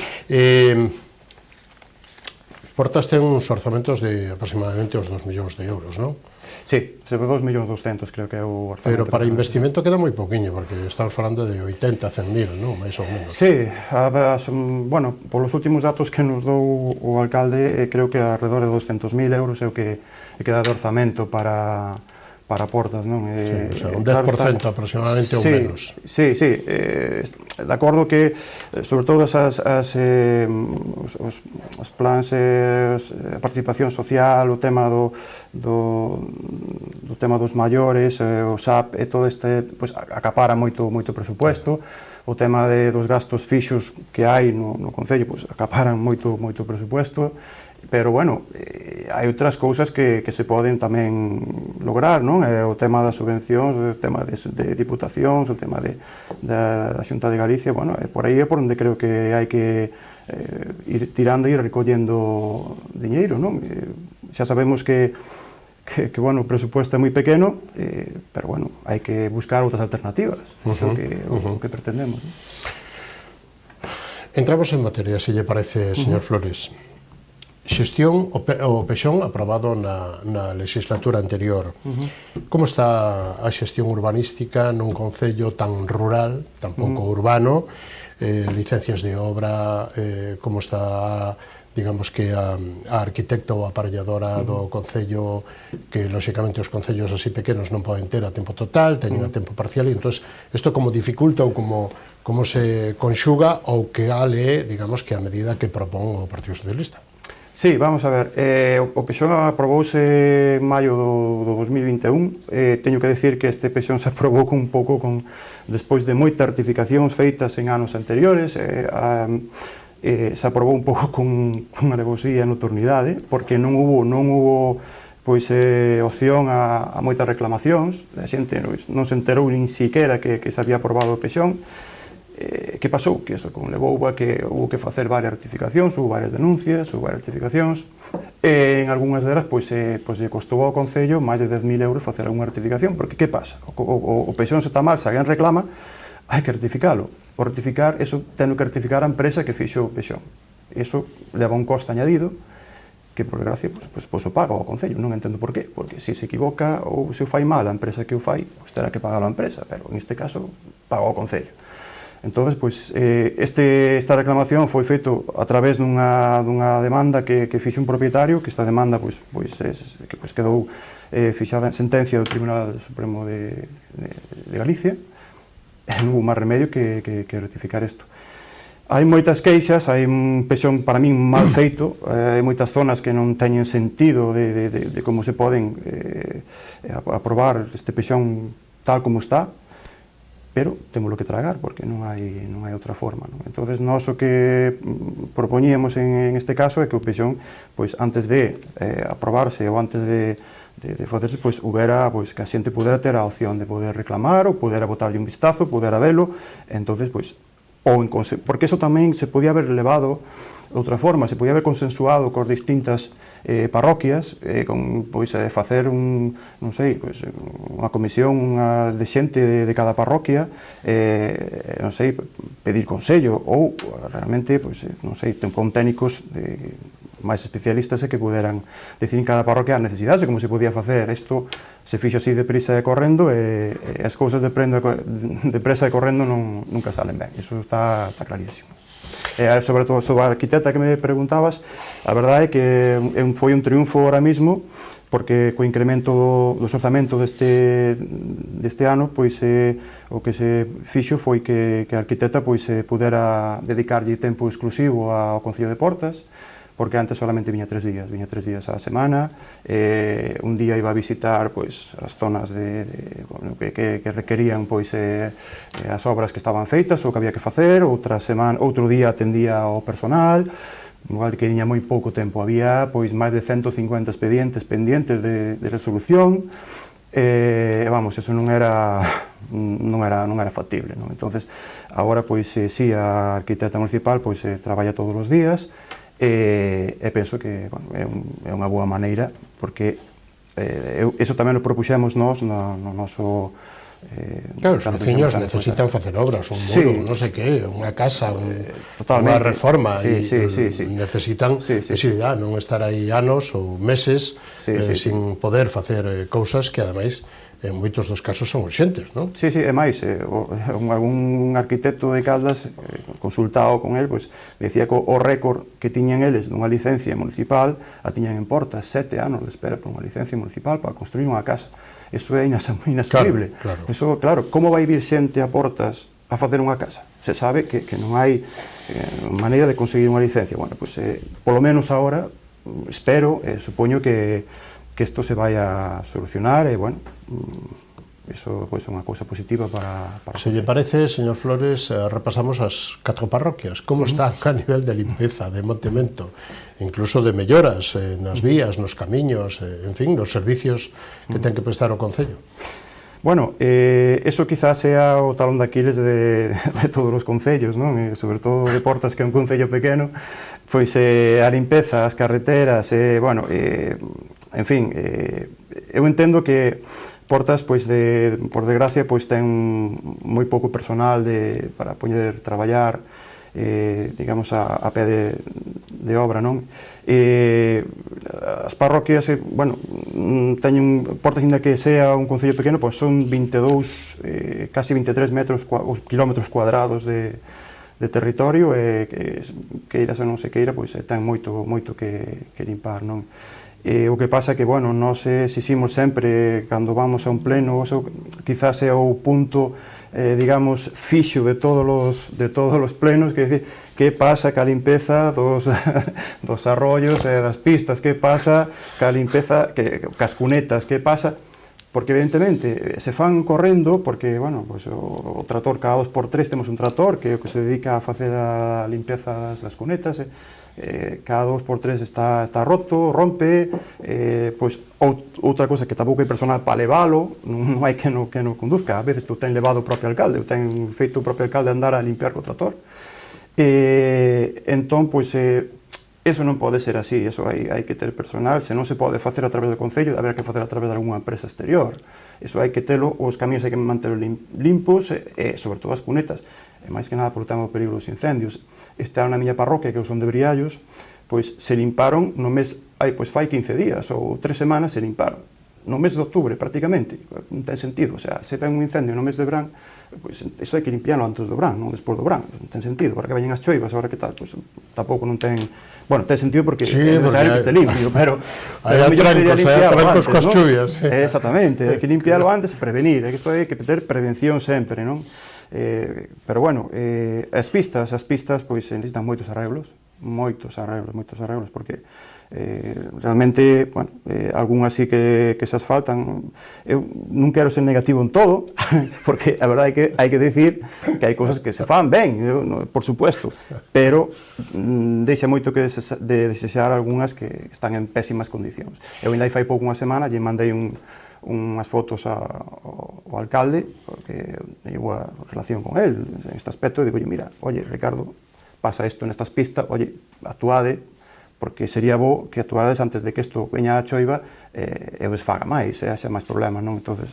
Portas ten uns orzamentos de aproximadamente os 2 millóns de euros, non? Sí, sobre 2.200.000 creo que é o orzamento. Pero para investimento queda moi poquinho, porque estamos falando de 80, 100.000, non? Mais ou menos. Sí, bueno, polos últimos datos que nos dou o alcalde, creo que alrededor de 200.000 euros é o que queda de orzamento para Portas, non? O sea, un 10% aproximadamente ou menos. Sí, de acordo que, sobre todo, os plans, a participación social, o tema do tema dos maiores, o SAP, e todo este, pois, acapara moito presupuesto. O tema dos gastos fixos que hai no Concello, pois, acaparan moito presupuesto. Pero, bueno, hai outras cousas que se poden tamén lograr, non? O tema das subvencións, o tema de diputacións, o tema da Xunta de Galicia, bueno, por aí é por onde creo que hai que ir tirando e ir recollendo diñeiro, non? Xa sabemos que bueno, o presupuesto é moi pequeno, pero, bueno, hai que buscar outras alternativas, iso é o que pretendemos, non? Entramos en materia, se lle parece, señor Flores. Xestión o Pexón aprobado na legislatura anterior. Como está a xestión urbanística nun concello tan rural, tan pouco urbano, licencias de obra, como está, digamos que a arquitecta ou aparelladora do concello, que lóxicamente os concellos así pequenos non poden ter a tempo total, teñen a tempo parcial, e entón isto como dificulta ou como se conxuga ou que ale, digamos, que a medida que propón o Partido Socialista. Sí, vamos a ver, o Pexón aprobouse en maio do 2021, teño que decir que este Pexón se aprobou un pouco despois de moitas rectificacións feitas en anos anteriores, se aprobou un pouco con alevosía e nocturnidade, porque non hubo pois opción a moitas reclamacións, a xente non se enterou nin siquiera que se había aprobado o Pexón. Que pasou? Que eso levou a que houve que facer varias rectificacións, houve varias denuncias, houve varias rectificacións, e en algunhas delas pois lle costou ao Concello máis de 10.000 euros facer algunha rectificación, porque que pasa? O Pexón se está mal, se alguén reclama, hai que rectificalo. O rectificar, eso ten que rectificar a empresa que fixo o Pexón. Iso leva un coste añadido, que por desgracia pois o paga o Concello, non entendo por qué, porque se equivoca ou se o fai mal a empresa que o fai, pois terá que pagar a empresa, pero en este caso paga o Concello. Entón, pois, esta reclamación foi feito a través dunha demanda que fixe un propietario, que esta demanda quedou fixada en sentencia do Tribunal Supremo de Galicia, e non houve máis remedio que rectificar isto. Hai moitas queixas, hai un pexón para min mal feito, hai moitas zonas que non teñen sentido de como se poden aprobar este pexón tal como está, pero témolo que tragar, porque non hai outra forma. Entón, nós o que propoñíamos en este caso é que o pexón, pois, antes de aprobarse ou antes de facerse, pois, houbera, pois, que a xente pudera ter a opción de poder reclamar ou pudera botarlle un vistazo, pudera velo, entonces, pois, porque eso tamén se podía haber levado de outra forma, se podía haber consensuado cos distintas parroquias, facer non sei, unha comisión de xente de cada parroquia, non sei, pedir consello, ou realmente, non sei, pon técnicos máis especialistas que puderan decir en cada parroquia as necesidades, como se podía facer. Isto se fixo así deprisa e correndo, e as cousas depresa e correndo nunca salen ben, iso está clarísimo. Sobre todo sobre a arquitecta que me preguntabas, a verdade é que foi un triunfo ahora mismo, porque co incremento dos orzamentos deste ano, pois o que se fixo foi que a arquitecta pudera dedicarlle tempo exclusivo ao Concello de Portas, porque antes solamente viña 3 días á semana, un día iba a visitar as zonas que requerían as obras que estaban feitas ou que había que facer, outro día atendía ao personal, igual que tiña moi pouco tempo, había máis de 150 expedientes pendientes de resolución, eso non era factible. Entonces, agora, si a arquitecta municipal traballa todos os días, e penso que é unha boa maneira, porque eso tamén o propuxemos nós no noso... Claro, os veciños necesitan facer obras, un muro, non sei que, unha casa, unha reforma, e necesitan visibilidade, non estar aí anos ou meses sin poder facer cousas que, ademais, en moitos dos casos son urxentes, non? Sí, é máis, algún arquitecto de Caldas, consultado con el, decía que o récord que tiñan eles dunha licencia municipal a tiñan en Portas, 7 anos de espera por unha licencia municipal para construir unha casa. Iso é inasumible. Iso, claro, como vai vir xente a Portas a facer unha casa? Se sabe que non hai maneira de conseguir unha licencia. Bueno, polo menos agora, espero, supoño que isto se vai a solucionar, e, bueno, iso é unha cousa positiva para... Se lle parece, señor Flores, repasamos as 4 parroquias. Como están a nivel de limpeza, de mantemento, incluso de melloras nas vías, nos camiños, en fin, nos servicios que ten que prestar o Concello? Bueno, eso quizás sea o talón de Aquiles de todos os concellos, non? Sobre todo de Portas, que é un concello pequeno, a limpeza, as carreteras, en fin, eu entendo que Portas, por desgracia, ten moi pouco personal para poder traballar, digamos, a pé de obra, non? As parroquias, teñen Portas, ainda que sea un concello pequeno, son 22, casi 23 kilómetros cuadrados de territorio, e queiras ou non se queira, ten moito que limpar, non? O que pasa é que, nós exiximos sempre, cando vamos a un pleno, quizás é o punto, digamos, fixo de todos os plenos, que decir, que pasa ca limpeza dos arroyos e das pistas, que pasa ca limpeza, cas cunetas, que pasa, porque evidentemente se fan correndo, porque, o trator cada 2x3 temos un trator que se dedica a facer a limpeza das cunetas, cada 2x3 está roto, rompe, outra cosa que tampouco hai personal para levalo, non hai que no conduzca, a veces tu ten levado o propio alcalde, eu ten feito o propio alcalde andar a limpiar co trator, entón, eso non pode ser así, eso hai que ter personal, se non se pode facer a través do Concello, haberá que facer a través de algunha empresa exterior, eso hai que telo, os camiños hai que mantelos limpos, e sobre todo as cunetas, e máis que nada por o tema do peligro dos incendios. Este ano na miña parroquia, que son de Briallos, se limparon no mes, fai 15 días ou 3 semanas se limparon. no mes de outubro prácticamente, non ten sentido, o sea, se ven un incendio no mes de verán, pois iso hai que limpiarlo antes do verán, non despois do verán, non ten sentido, para que veñen as choivas, agora que tal, pois tampouco non ten, bueno, ten sentido porque é necesario que este limpio, pero hai atrancos coas chuvias, sí. Exactamente, hai que limpiarlo antes e prevenir, isto hai que ter prevención sempre, non? Pero bueno, as pistas pois necesitan moitos arreglos, porque realmente, bueno, algún así que se asfaltan. Eu non quero ser negativo en todo, porque a verdade é que hai que decir que hai cousas que se fan ben, por supuesto, pero deixa moito que desexar algunhas que están en pésimas condicións. Eu ainda fai pouco unha semana lle mandei unhas fotos ao alcalde, porque teño boa relación con él en este aspecto, e digo, mira, oye, Ricardo, pasa isto nestas pistas, oye, actuade, porque sería bo que actuades antes de que isto veña a choiva e o desfaga máis, e haxa máis problemas, non? Entonces,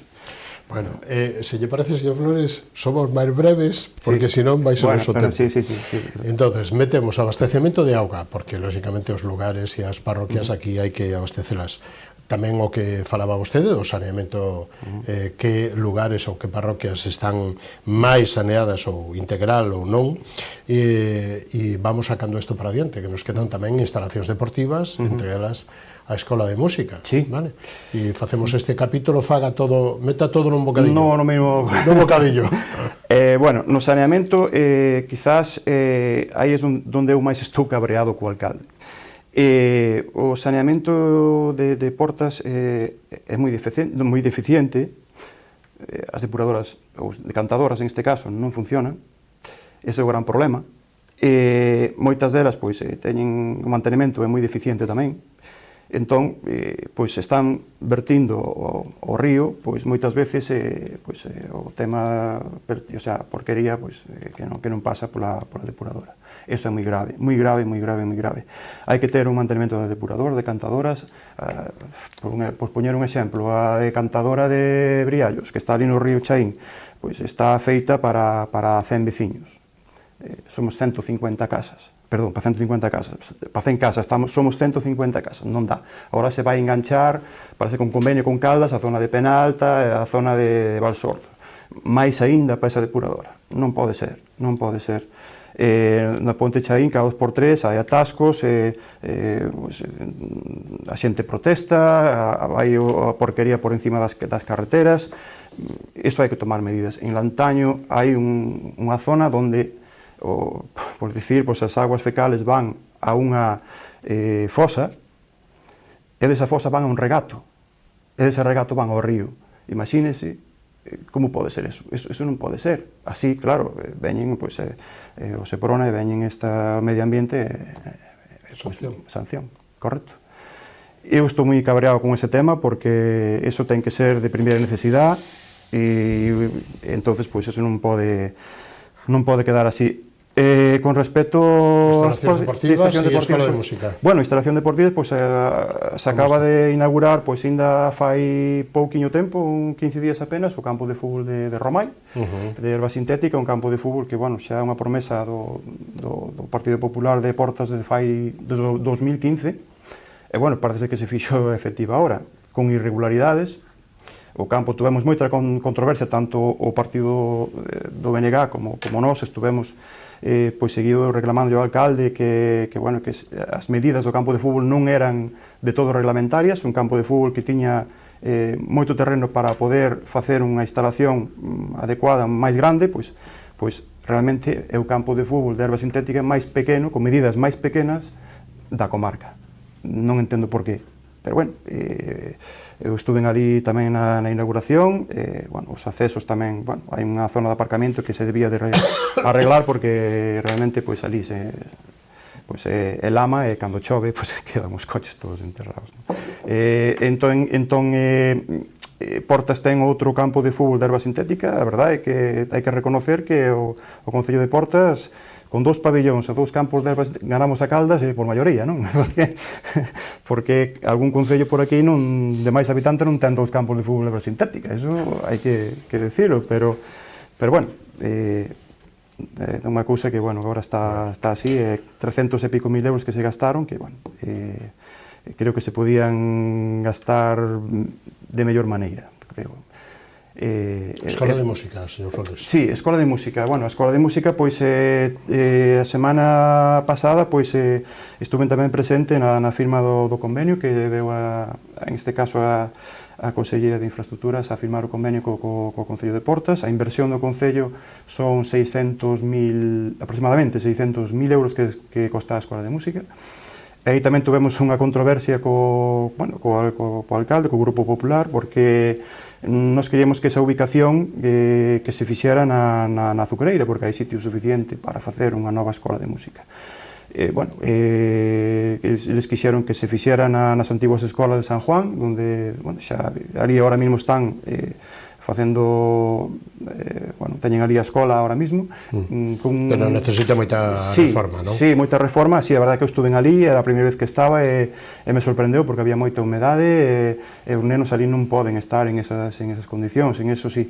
bueno, se lle parece, señor Flores, somos máis breves, porque senón vai ser o noso tempo. Sí. Entonces, metemos abastecemento de auga, porque, lóxicamente, os lugares e as parroquias aquí hai que abastecelas. Tamén o que falaba vostede do saneamento, que lugares ou que parroquias están máis saneadas ou integral ou non, e vamos sacando isto para adiante, que nos quedan tamén instalacións deportivas, entre elas a Escola de Música, vale? E facemos este capítulo, meta todo nun bocadillo. No mesmo... nun bocadillo. Bueno, no saneamento, quizás, aí é onde eu máis estou cabreado co alcalde. O saneamento de portas é moi deficiente, as depuradoras, ou decantadoras en este caso, non funcionan, ese é o gran problema, moitas delas pois teñen o mantenimento é moi deficiente tamén, entón, pois están vertindo ao río, pois moitas veces o tema, o sea, porquería, pois que non pasa pola depuradora. Iso é moi grave. Hai que ter un mantenimento de depurador, de cantadoras, por poñer un exemplo, a decantadora de Briallos, que está ali no río Chaín, pois está feita para 100 veciños. Somos 150 casas. Perdón, para 150 casas, para 100 casas, somos 150 casas, non dá. Agora se vai enganchar, parece con convenio con Caldas, a zona de Penalta e a zona de Valsordo. Mais aínda para esa depuradora. Non pode ser. Na Ponte Chaín, cada 2x3, hai atascos, a xente protesta, vai a porquería por encima das carreteras, iso hai que tomar medidas. En Lantaño hai unha zona onde, por dicir, as aguas fecales van a unha fosa, e desa fosa van a un regato, e dese regato van ao río. Imagínese como pode ser eso. Eso non pode ser. Así, claro, veñen o Seprona e veñen esta medio ambiente sanción, correcto. Eu estou moi cabreado con ese tema porque eso ten que ser de primeira necesidade e entonces eso non pode quedar así. Con respecto instalacións deportivas e Escola de Música. Bueno, instalación deportiva, se acaba de inaugurar, ainda fai pouquiño tempo, 15 días apenas, o campo de fútbol de Romai, de herba sintética, un campo de fútbol que, bueno, xa é unha promesa do Partido Popular de Portas desde 2015, e, bueno, parece que se fixo efectiva ahora, con irregularidades. O campo tuvemos moita controversia, tanto o partido do BNG como nós estuvemos seguido reclamando ao alcalde que as medidas do campo de fútbol non eran de todo reglamentarias, un campo de fútbol que tiña moito terreno para poder facer unha instalación adecuada, máis grande, pois realmente é o campo de fútbol de herba sintética máis pequeno, con medidas máis pequenas da comarca. Non entendo por qué. Pero, bueno, eu estuve ali tamén na inauguración, os accesos tamén, hai unha zona de aparcamento que se debía de arreglar porque realmente ali é lama e cando chove quedan os coches todos enterrados. Entón, Portas ten outro campo de fútbol de herba sintética, a verdade é que hai que reconocer que o Concello de Portas, con 2 pabellóns e 2 campos de herbas, ganamos a Caldas por maioría, non? Porque algún concello por aquí de máis habitante non ten 2 campos de fútbol de herba sintética, eso hai que decirlo, pero bueno, é unha cousa que, bueno, agora está así, 300 e pico mil euros que se gastaron, que, bueno, creo que se podían gastar de mellor maneira, creo. Escola de Música, señor Flores. Sí, Escola de Música. Bueno, a Escola de Música, pois, a semana pasada, pois, estuve tamén presente na firma do convenio que deu, en este caso, a Conselleira de Infraestructuras a firmar o convenio co Concello de Portas. A inversión do Concello son aproximadamente 600.000 euros que costa a Escola de Música. E aí tamén tuvemos unha controversia co alcalde, co Grupo Popular, porque nos queríamos que esa ubicación que se fixera na Azucareira, porque hai sitio suficiente para facer unha nova escola de música. Eles quixeron que se fixera nas antiguas escolas de San Juan, onde xa ali ahora mismo están facendo, teñen ali a escola ahora mismo. Pero necesita moita reforma, non? Sí, moita reforma, sí, a verdade que eu estuve ali, era a primeira vez que estaba e me sorprendeu porque había moita humedade e os nenos ali non poden estar en esas condicións, en eso sí.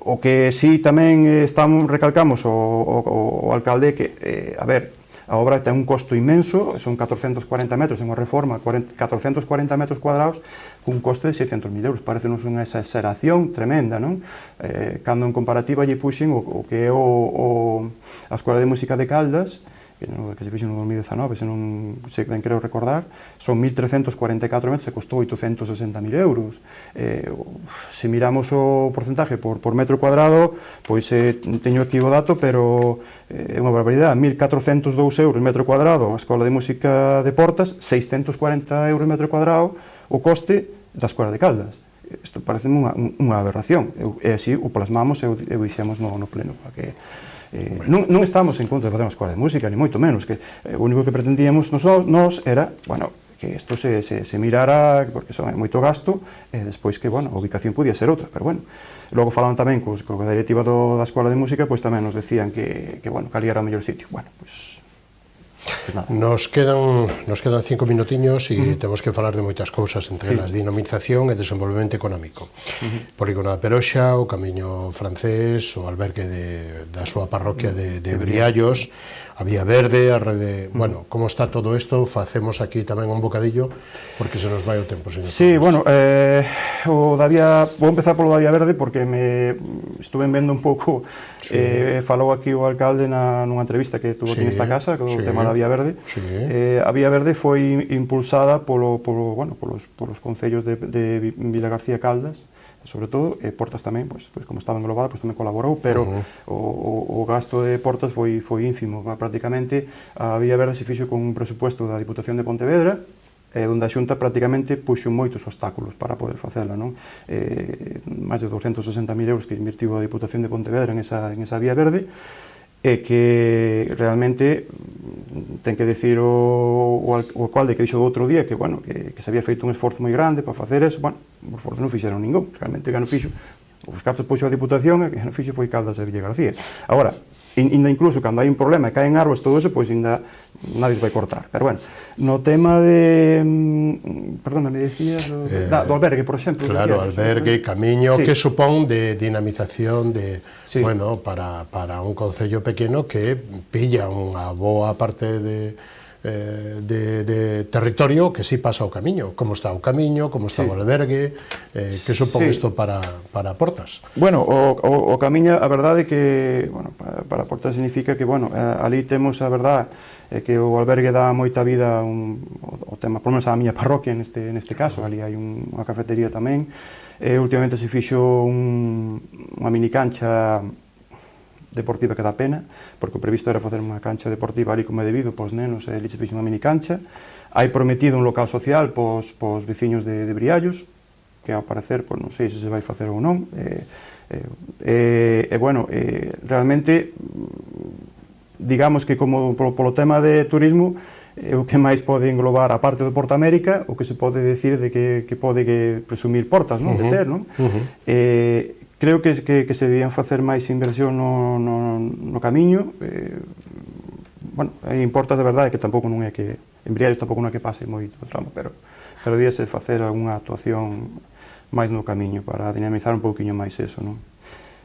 O que sí tamén recalcamos o alcalde que, a ver, a obra ten un costo inmenso, son 440 metros en unha reforma, 440 metros cuadrados, cun coste de 600.000 euros. Parecenos unha exageración tremenda, non? Cando en comparativa lle puxen o que é a Escola de Música de Caldas, que se fixo no 2019, se non se ben creo recordar, son 1.344 metros e costou 860.000 euros. Se miramos o porcentaje por metro cuadrado, pois teño aquí o dato, pero é unha barbaridade, 1.402 euros metro cuadrado a Escola de Música de Portas, 640 euros metro cuadrado o coste da Escola de Caldas. Isto parece unha aberración, e así o plasmamos e o dixemos no pleno, para que non estamos en contra de facer unha escola de música, ni moito menos, que o único que pretendíamos nos era, que isto se mirara, porque son moito gasto, e despois que, a ubicación podía ser outra, pero logo falaban tamén coa directiva da Escola de Música, pois tamén nos decían que ali era o mellor sitio. Nos quedan 5 minutiños e temos que falar de moitas cousas, entre elas dinamización e desenvolvemento económico. Polígono da Peroxa, o Camiño Francés, o albergue da súa parroquia de Briallos, a Vía Verde, a rede... Bueno, como está todo isto? Facemos aquí tamén un bocadillo, porque se nos vai o tempo, señor. Sí, vou empezar polo da Vía Verde, porque estuve vendo un pouco, falou aquí o alcalde nunha entrevista que tuvo aquí nesta casa, co tema da Vía Verde. A Vía Verde foi impulsada polos concellos de Vilagarcía Caldas, sobre todo, Portas tamén, pois como estaba englobada, pois tamén colaborou, pero o gasto de Portas foi ínfimo. Prácticamente a Vía Verde se fixo con un presupuesto da Diputación de Pontevedra, onde a Xunta prácticamente puxo moitos obstáculos para poder facela, non? Máis de 260.000 euros que invertiu a Diputación de Pontevedra en esa Vía Verde, e que realmente ten que decir o alcalde que dixo do outro día que se había feito un esforzo moi grande para facer eso. O esforzo non fixeron ningún, realmente que non fixo, os cartos puxo a Diputación e que non fixo foi Caldas de Villagarcía. Agora, incluso cando hai un problema e caen árbores, todo eso, pois ainda nadie vai cortar. Pero no tema de... Perdona, me decías do albergue, por exemplo. Claro, albergue, camiño, que supón de dinamización para un concello pequeno que pilla unha boa parte de territorio que sí pasa o camiño. Como está o camiño, como está o albergue, que supón isto para Portas? O camiño, a verdade é que para Portas significa que ali temos a verdade que o albergue dá moita vida ao tema, por menos a miña parroquia neste caso, ali hai unha cafetería tamén. Últimamente se fixo unha mini cancha deportiva que dá pena, porque o previsto era facer unha cancha deportiva ali como é debido pos nenos, e ali se fixo unha mini cancha. Hai prometido un local social pos veciños de Briallos, que ao parecer, non sei se se vai facer ou non. Realmente, digamos que como polo tema de turismo, o que máis pode englobar a parte do Porta América, o que se pode decir de que pode presumir Portas, non? De ter, non? Creo que se debían facer máis inversión no camiño. Importa de verdade que tampouco non é que en Briallos tampouco non é que pase moito tramo, pero debíase facer algunha actuación máis no camiño para dinamizar un pouquiño máis eso, non?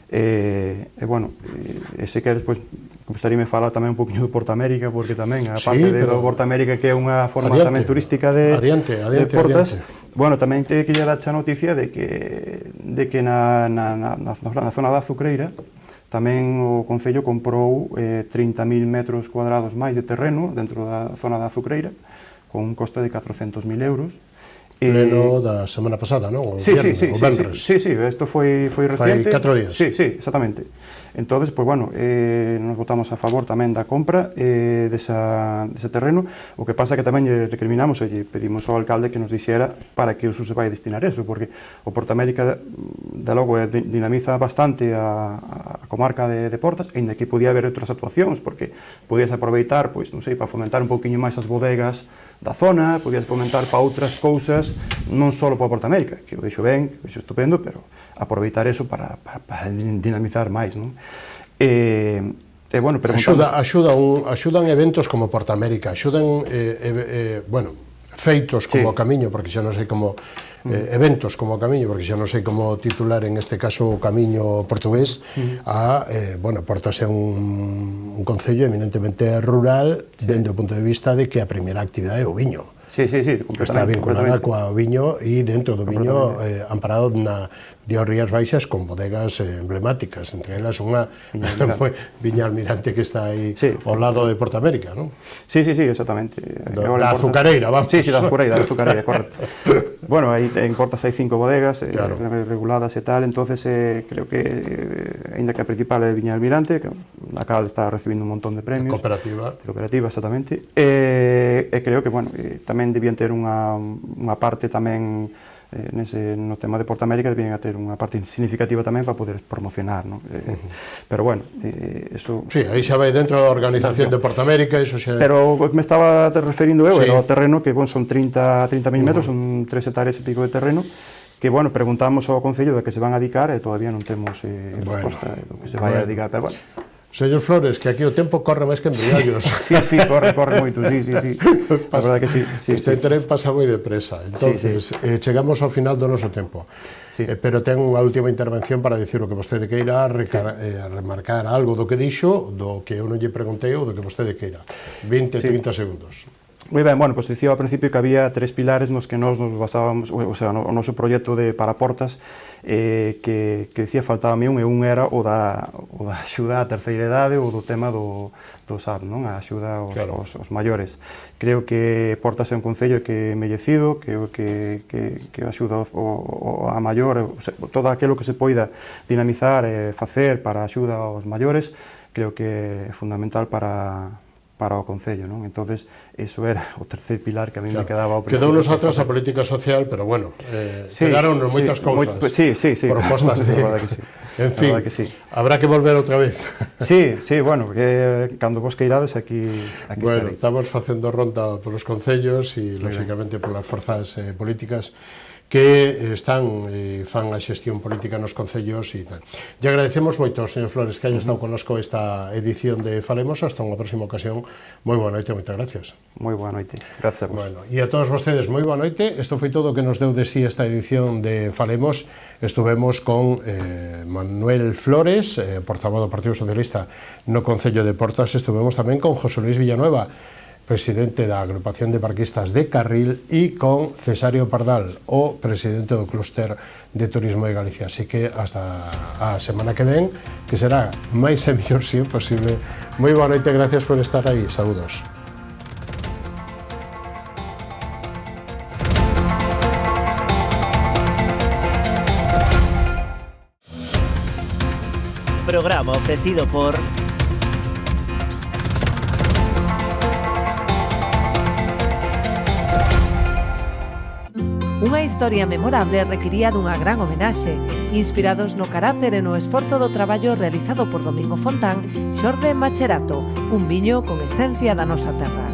Bueno, se queres, pois, gustaríame falar tamén un poquinho do Porta América, porque tamén, a parte do Porta América, que é unha forma tamén turística de Portas, bueno, tamén te quería darche a noticia de que na zona da Azucreira tamén o Concello comprou 30.000 metros cuadrados máis de terreno dentro da zona da Azucreira, con un coste de 400.000 euros. Pleno da semana pasada, non? Sí, isto foi reciente. Fai 4 días. Sí, exactamente. Entonces, pues bueno, nos votamos a favor tamén da compra dese terreno. O que pasa que tamén lle recriminamos e lle pedimos ao alcalde que nos dixera para que uso se vai destinar eso, porque o Porta América, de logo, dinamiza bastante a comarca de Portas, ainda que podía haber outras actuacións, porque podías aproveitar, pois, non sei, para fomentar un pouquiño máis as bodegas da zona, podías fomentar para outras cousas, non só para o Porta América, que o vexo ben, que o vexo estupendo, pero aproveitar eso para dinamizar máis, non? Bueno, axudan eventos como Porta América, axudan, bueno, feitos como o Camiño, porque xa non sei como eventos como o Camiño, porque xa non sei como titular en este caso o Camiño portugués, bueno, Portas é un concello eminentemente rural, dende o punto de vista de que a primeira actividade é o viño. Sí, completamente. Está vinculada coa viño e dentro do viño amparado de Rías Baixas con bodegas emblemáticas, entre elas unha Viña Almirante que está aí ao lado de Porta América, non? Sí, exactamente. Da azucareira, vamos. Sí, da azucareira, correcto. Bueno, aí en Portas hai 5 bodegas reguladas e tal, entonces creo que, ainda que a principal é Viña Almirante, que a cal está recibindo un montón de premios. Cooperativa, exactamente. E creo que, bueno, tamén debían ter unha parte tamén no tema de Porta América, debían ter unha parte significativa tamén para poder promocionar, non? Pero bueno, eso... Sí, aí xa vai dentro da organización de Porta América, eso xa... Pero o que me estaba referindo eu era o terreno, que son 30.000 metros, son 3 hectáreas e pico de terreno, que, bueno, preguntamos ao Concello de que se van a dedicar e todavía non temos resposta do que se vai a dedicar, pero bueno. Señor Flores, que aquí o tempo corre máis que en Briallos. Sí, corre moito, sí. A verdade que sí. Este tren pasa moi depresa. Entonces, chegamos ao final do noso tempo. Pero ten unha última intervención para dicir o que vostede queira, remarcar algo do que dixo, do que eu non lle preguntei ou do que vostede queira. 20, 30 segundos. Moi ben, bueno, pois dicía ao principio que había 3 pilares nos que nos basábamos, o sea, o noso proxecto de Paraportas, que dicía faltábame un, e un era o da axuda á terceira idade ou do tema do SAP, non? A axuda aos maiores. Creo que Portas é un concello que é embellecido, que axuda a maior, o sea, todo aquilo que se poida dinamizar e facer para a axuda aos maiores, creo que é fundamental para o Concello, non? Entonces, eso era o terceiro pilar que a mí me quedaba ao principio. Quedounos atrás a política social, pero bueno, quedaron moitas cousas. Sí. Propostas de... En fin, habrá que volver outra vez. Sí, bueno, que cando vos queirades aquí bueno, estarei. Estamos facendo ronda polos concellos e, lógicamente, polas forzas políticas que están fan a xestión política nos concellos e tal. E agradecemos moito, señor Flores, que haya estado connosco esta edición de Falemos. Hasta unha próxima ocasión. Moi boa noite, moitas gracias. Moi boa noite, gracias a vos. Bueno, e a todos vostedes, moi boa noite. Isto foi todo o que nos deu de sí esta edición de Falemos. Estuvemos con Manuel Flores, portavoz do Partido Socialista no Concello de Portas. Estuvemos tamén con José Luis Villanueva, presidente da Agrupación de Parquistas de Carril, e con Cesario Pardal, o presidente do Clúster de Turismo de Galicia. Así que hasta a semana que ven, que será máis e mellor se é posible. Moi boa noite, gracias por estar aí. Saúdos. Programa ofrecido por... Unha historia memorable requiría dunha gran homenaxe, inspirados no carácter e no esforzo do traballo realizado por Domingo Fontán, xorde Macherato, un viño con esencia da nosa terra.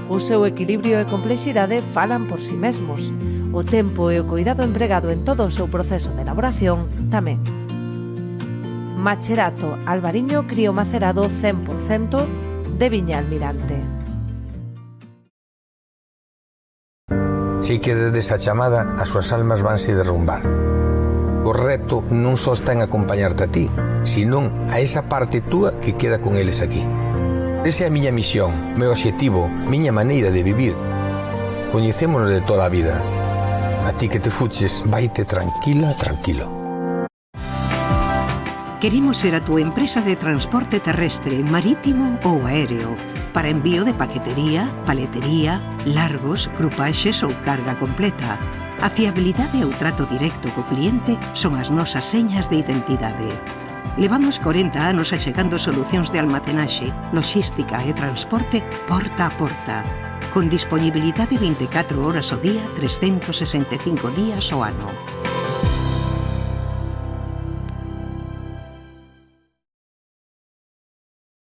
O seu equilibrio e complexidade falan por si mesmos. O tempo e o cuidado empregado en todo o seu proceso de elaboración tamén. Macherato, albariño criomacerado 100% de Viña Almirante. Si que desde esa chamada as súas almas vanse derrumbar. O O reto non só está en acompañarte a ti, senón a esa parte túa que queda con eles aquí. Esa é a miña misión, meu obxectivo, miña maneira de vivir. Coñecémonos de toda a vida. A ti que te fuches, vaite tranquila, tranquilo. Queremos ser a túa empresa de transporte terrestre, marítimo ou aéreo para envío de paquetería, paletería, largos, crupaxes ou carga completa. A fiabilidade e o trato directo co cliente son as nosas señas de identidade. Levamos 40 anos achegando solucións de almacenaxe, logística e transporte porta a porta, con disponibilidade 24 horas ao día, 365 días ao ano.